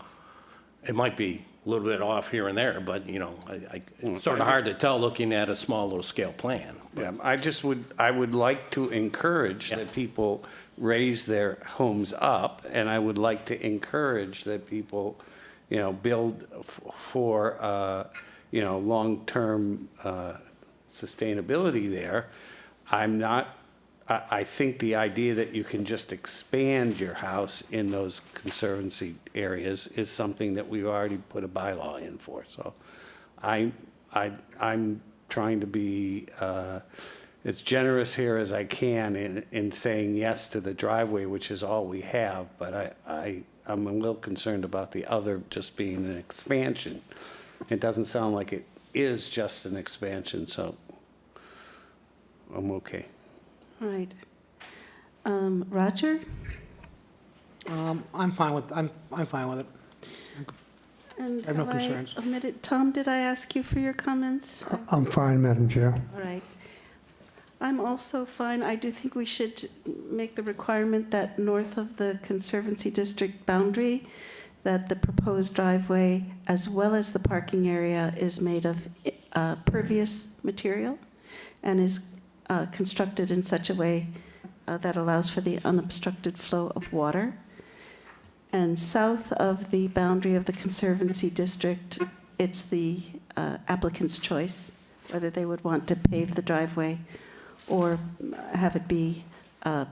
it might be a little bit off here and there, but, it's sort of hard to tell looking at a small little scale plan. Yeah, I would like to encourage that people raise their homes up, and I would like to encourage that people, build for, long-term sustainability there. I think the idea that you can just expand your house in those conservancy areas is something that we've already put a bylaw in for. So I'm trying to be as generous here as I can in saying yes to the driveway, which is all we have, but I'm a little concerned about the other just being an expansion. It doesn't sound like it is just an expansion, so I'm okay. All right. Roger? I'm fine with it. And I have no concerns. omitted, Tom, did I ask you for your comments? I'm fine, Madam Chair. All right. I'm also fine. I do think we should make the requirement that north of the Conservancy District boundary, that the proposed driveway, as well as the parking area, is made of pervious material and is constructed in such a way that allows for the unobstructed flow of water. And south of the boundary of the Conservancy District, it's the applicant's choice whether they would want to pave the driveway or have it be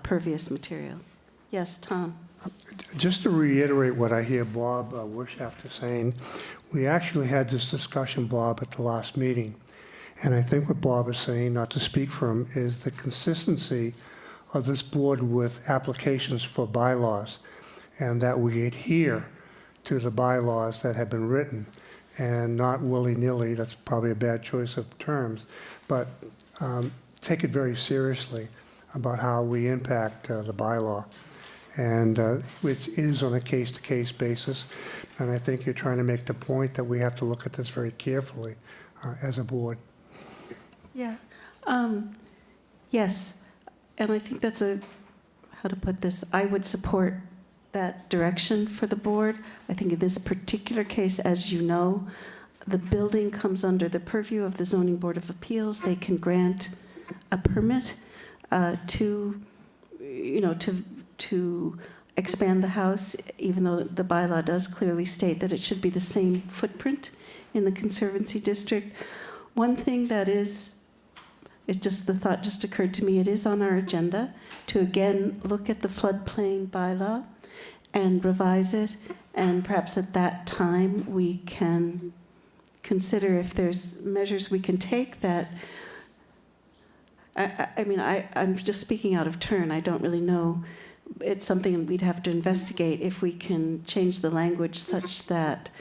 pervious material. Yes, Tom? Just to reiterate what I hear Bob Wirtschafter saying, we actually had this discussion, Bob, at the last meeting. And I think what Bob is saying, not to speak for him, is the consistency of this board with applications for bylaws, and that we adhere to the bylaws that have been written, and not willy-nilly, that's probably a bad choice of terms, but take it very seriously about how we impact the bylaw. And it is on a case-to-case basis, and I think you're trying to make the point that we have to look at this very carefully as a board. Yeah. Yes, and I think that's how to put this, I would support that direction for the board. I think in this particular case, as you know, the building comes under the purview of the Zoning Board of Appeals. They can grant a permit to expand the house, even though the bylaw does clearly state that it should be the same footprint in the Conservancy District. One thing that the thought just occurred to me, it is on our agenda to again look at the floodplain bylaw and revise it, and perhaps at that time we can consider if there's measures we can take that, I'm just speaking out of turn, I don't really know. It's something we'd have to investigate if we can change the language such that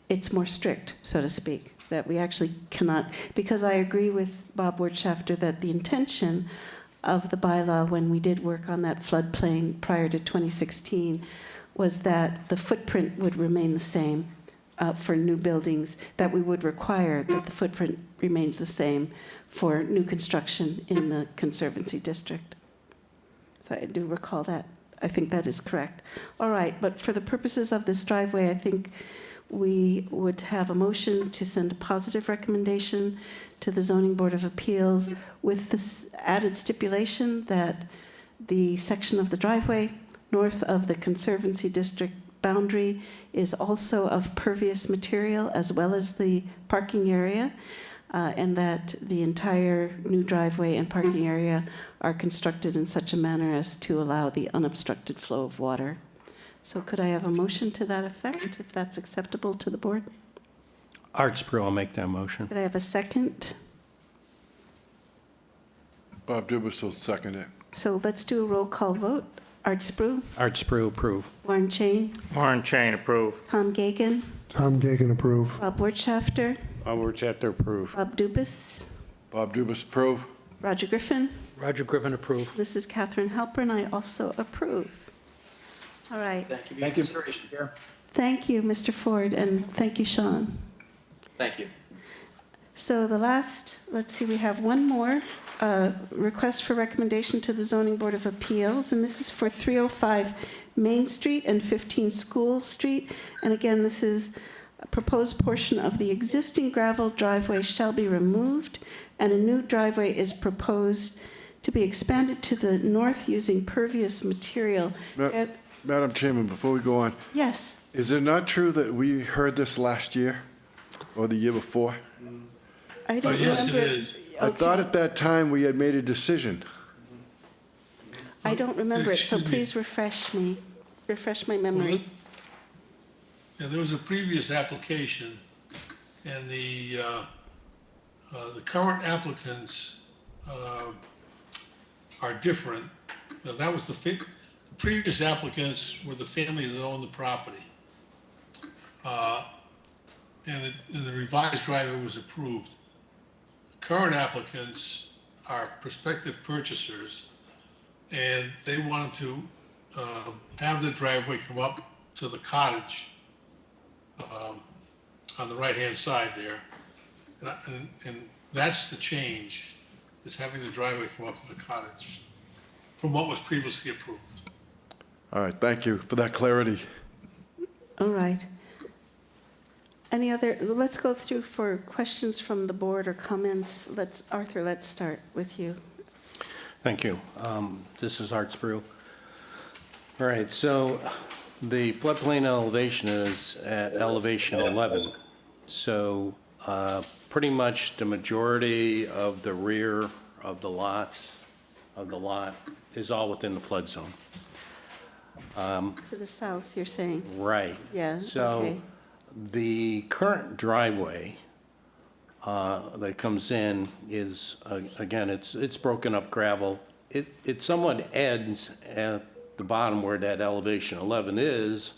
it's more strict, so to speak, that we actually cannot, because I agree with Bob Wirtschafter that the intention of the bylaw when we did work on that floodplain prior to 2016 was that the footprint would remain the same for new buildings, that we would require that the footprint remains the same for new construction in the Conservancy District. So I do recall that. I think that is correct. All right, but for the purposes of this driveway, I think we would have a motion to send a positive recommendation to the Zoning Board of Appeals with this added stipulation that the section of the driveway north of the Conservancy District boundary is also of pervious material as well as the parking area, and that the entire new driveway and parking area are constructed in such a manner as to allow the unobstructed flow of water. So could I have a motion to that effect, if that's acceptable to the board? Art Sprue will make that motion. Could I have a second? Bob Dubus will second it. So let's do a roll call vote. Art Sprue, Art Sprue, approve. Warren Chain, Warren Chain, approve. Tom Gagan, Tom Gagan, approve. Bob Wirtschafter, Bob Wirtschafter, approve. Bob Dubus, Bob Dubus, approve. Roger Griffin. Roger Griffin, approve. This is Catherine Halpern. I also approve. All right. Thank you for your Thank you. consideration. Thank you, Mr. Ford, and thank you, Sean. Thank you. So the last, let's see, we have one more request for recommendation to the Zoning Board of Appeals, and this is for 305 Main Street and 15 School Street. And again, this is a proposed portion of the existing gravel driveway shall be removed, and a new driveway is proposed to be expanded to the north using pervious material. Madam Chairman, before we go on, Yes. is it not true that we heard this last year or the year before? I don't Yes, it remember. is. I thought at that time we had made a decision. I don't remember it, so Excuse me. please refresh my memory. Yeah, there was a previous application, and the current applicants are different. That was the previous applicants were the family that owned the property. And the revised driveway was approved. The current applicants are prospective purchasers, and they wanted to have the driveway come up to the cottage on the right-hand side there. And that's the change, is having the driveway come up to the cottage from what was previously approved. All right, thank you for that clarity. All right. Any other, let's go through for questions from the board or comments. Arthur, let's start with you. Thank you. This is Art Sprue. All right, so the floodplain elevation is at elevation 11. So pretty much the majority of the rear of the lot is all within the flood zone. To the south, you're saying? Right. Yeah, So okay. the current driveway that comes in is, again, it's broken up gravel. It somewhat ends at the bottom where that elevation 11 is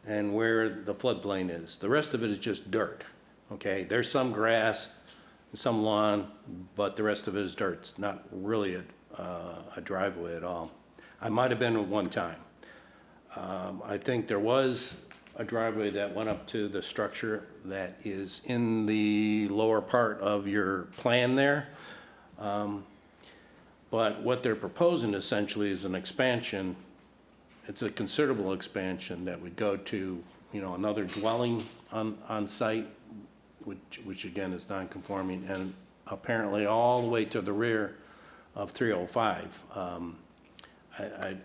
and where the floodplain is. The rest of it is just dirt, okay? There's some grass, some lawn, but the rest of it is dirt. It's not really a driveway at all. I might have been at one time. I think there was a driveway that went up to the structure that is in the lower part of your plan there. But what they're proposing essentially is an expansion. It's a considerable expansion that would go to, you know, another dwelling on site, which again is non-conforming, and apparently all the way to the rear of 305. I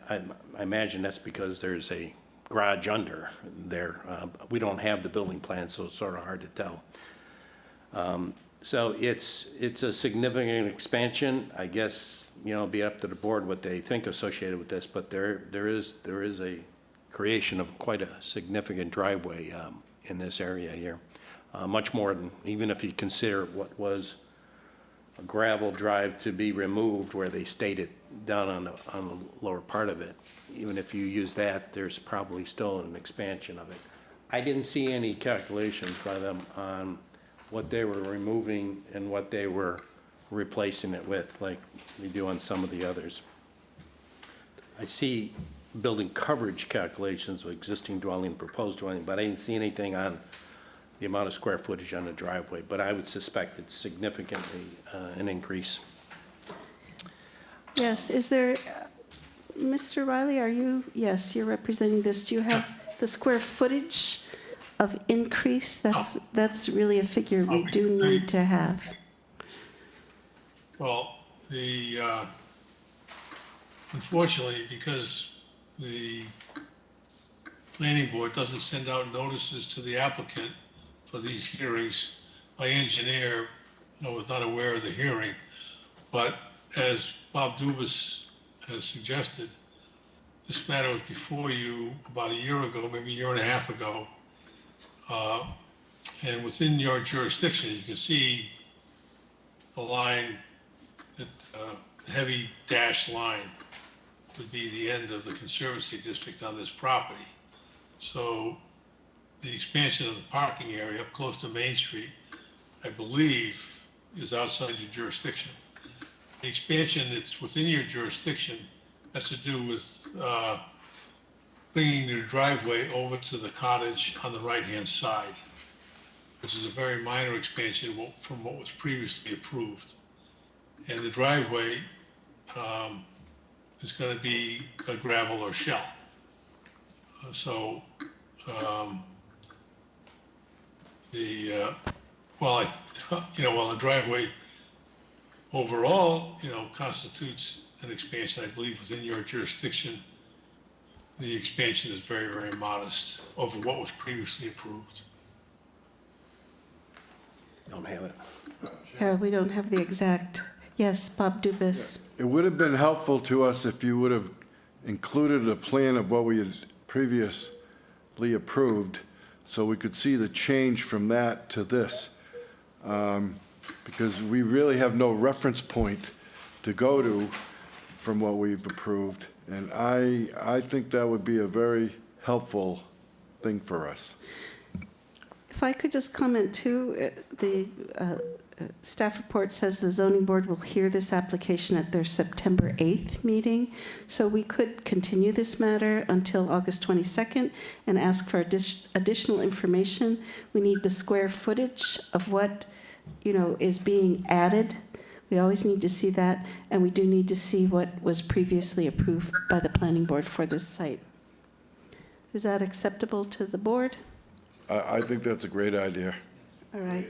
imagine that's because there's a garage under there. We don't have the building plan, so it's sort of hard to tell. So it's a significant expansion. I guess, you know, it'll be up to the board what they think associated with this, but there is a creation of quite a significant driveway in this area here. Much more than, even if you consider what was a gravel drive to be removed where they staked it down on the lower part of it. Even if you use that, there's probably still an expansion of it. I didn't see any calculations by them on what they were removing and what they were replacing it with, like we do on some of the others. I see building coverage calculations of existing dwelling, proposed dwelling, but I didn't see anything on the amount of square footage on the driveway, but I would suspect it's significantly an increase. Yes, is there, Mr. Riley, are you, yes, you're representing this. Do you have the square footage of increase? That's really a figure we do need to have. Well, unfortunately, because the planning board doesn't send out notices to the applicant for these hearings, my engineer was not aware of the hearing. But as Bob Dubus has suggested, this matter was before you about a year ago, maybe a year and a half ago. And within your jurisdiction, you can see the line, that the heavy dashed line would be the end of the Conservancy District on this property. So the expansion of the parking area up close to Main Street, I believe, is outside your jurisdiction. The expansion that's within your jurisdiction has to do with bringing the driveway over to the cottage on the right-hand side, which is a very minor expansion from what was previously approved. And the driveway is going to be a gravel or shell. While the driveway overall, constitutes an expansion, I believe, within your jurisdiction, the expansion is very, very modest over what was previously approved. Don't have it. Yeah, we don't have the exact, yes, Bob Dubus. It would have been helpful to us if you would have included a plan of what we had previously approved, so we could see the change from that to this. Because we really have no reference point to go to from what we've approved. And I think that would be a very helpful thing for us. If I could just comment too, the staff report says the zoning board will hear this application at their September 8th meeting. So we could continue this matter until August 22nd and ask for additional information. We need the square footage of what, is being added. We always need to see that, and we do need to see what was previously approved by the planning board for this site. Is that acceptable to the board? I think that's a great idea. All right,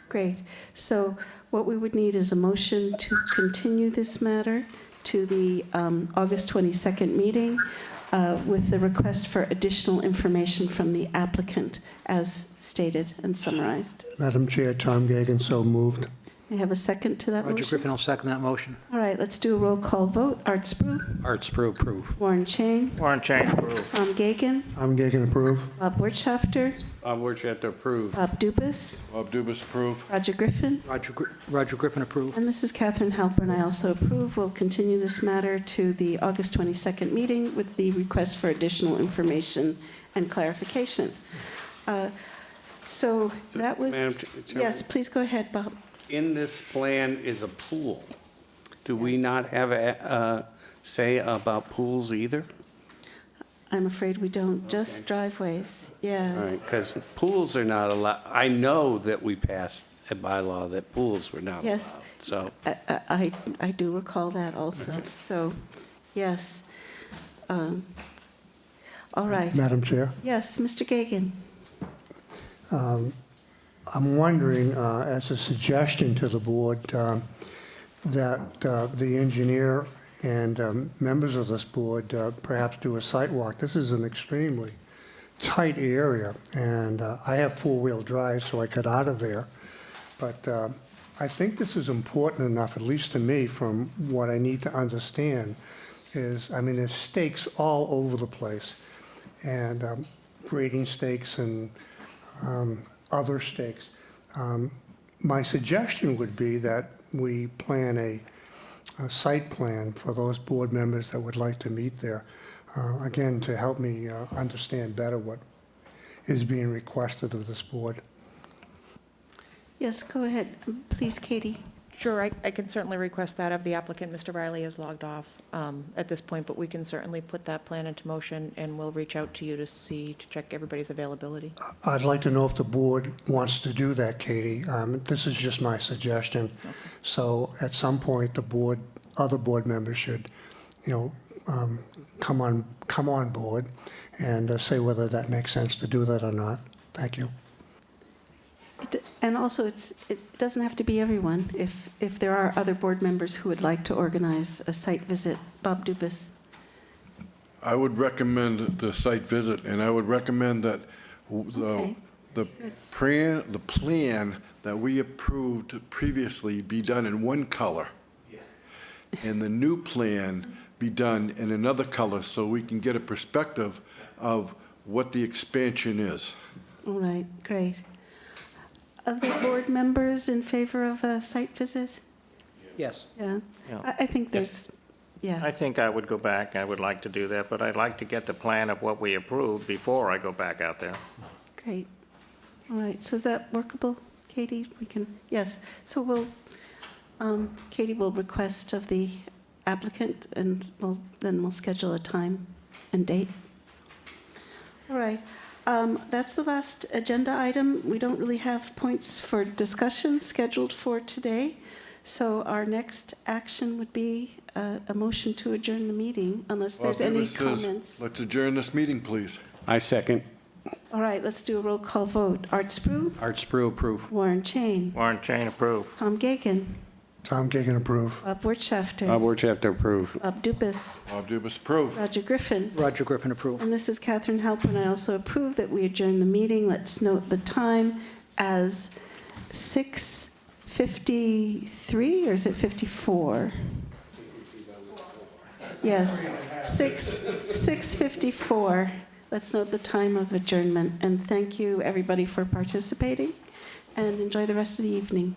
great. So what we would need is a motion to continue this matter to the August 22nd meeting with the request for additional information from the applicant as stated and summarized. Madam Chair, Tom Gagan, so moved. I have a second to that Roger motion? Griffin will second that motion. All right, let's do a roll call vote. Art Spru, Art Spru, approve. Warren Chain, Warren Chain, approve. Tom Gagan, I'm Gagan, approve. Bob Wertschafter, Bob Wertschafter, approve. Bob Dubus, Bob Dubus, approve. Roger Griffin, Roger Griffin, approve. and this is Catherine Halpern. I also approve. We'll continue this matter to the August 22nd meeting with the request for additional information and clarification. So that was, Madam Chairman? yes, please go ahead, Bob. In this plan is a pool. Do we not have a say about pools either? I'm afraid we don't, just driveways, All yeah. right, because pools are not allowed, I know that we passed a bylaw that pools were not allowed. Yes. So, I do recall that also, so, yes. All right, Madam Chair, yes, Mr. Gagan. I'm wondering, as a suggestion to the board, that the engineer and members of this board perhaps do a site walk. This is an extremely tight area, and I have four-wheel drive, so I got out of there. But I think this is important enough, at least to me, from what I need to understand, is, I mean, there's stakes all over the place, and grading stakes and other stakes. My suggestion would be that we plan a site plan for those board members that would like to meet there, again, to help me understand better what is being requested of this board. Yes, go ahead, please, Katie. Sure, I can certainly request that of the applicant. Mr. Riley is logged off at this point, but we can certainly put that plan into motion, and we'll reach out to you to check everybody's availability. I'd like to know if the board wants to do that, Katie. This is just my suggestion. So at some point, other board members should, come on board and say whether that makes sense to do that or not. Thank you. And also, it doesn't have to be everyone. If there are other board members who would like to organize a site visit, Bob Dubus. I would recommend the site visit, and I would recommend that Okay. the plan that we approved previously be done in one color. And the new plan be done in another color, so we can get a perspective of what the expansion is. All right, great. Other board members in favor of a site visit? Yes. Yeah, Yeah. I think there's, yeah. I think I would go back, I would like to do that, but I'd like to get the plan of what we approved before I go back out there. Great. All right, so is that workable, Katie? We can, yes. So Katie will request of the applicant, and then we'll schedule a time and date. All right. That's the last agenda item. We don't really have points for discussion scheduled for today. So our next action would be a motion to adjourn the meeting, unless there's Bob any Dubus says, comments. let's adjourn this meeting, please. I second. All right, let's do a roll call vote. Art Spru, Art Spru, approve. Warren Chain, Warren Chain, approve. Tom Gagan, Tom Gagan, approve. Bob Wertschafter, Bob Wertschafter, approve. Bob Dubus, Bob Dubus, approve. Roger Griffin. Roger Griffin, approve. And this is Catherine Halpern. I also approve that we adjourn the meeting. Let's note the time as 6:53, or is it 54? Yes, 6:54. Let's note the time of adjournment. And thank you, everybody, for participating, and enjoy the rest of the evening.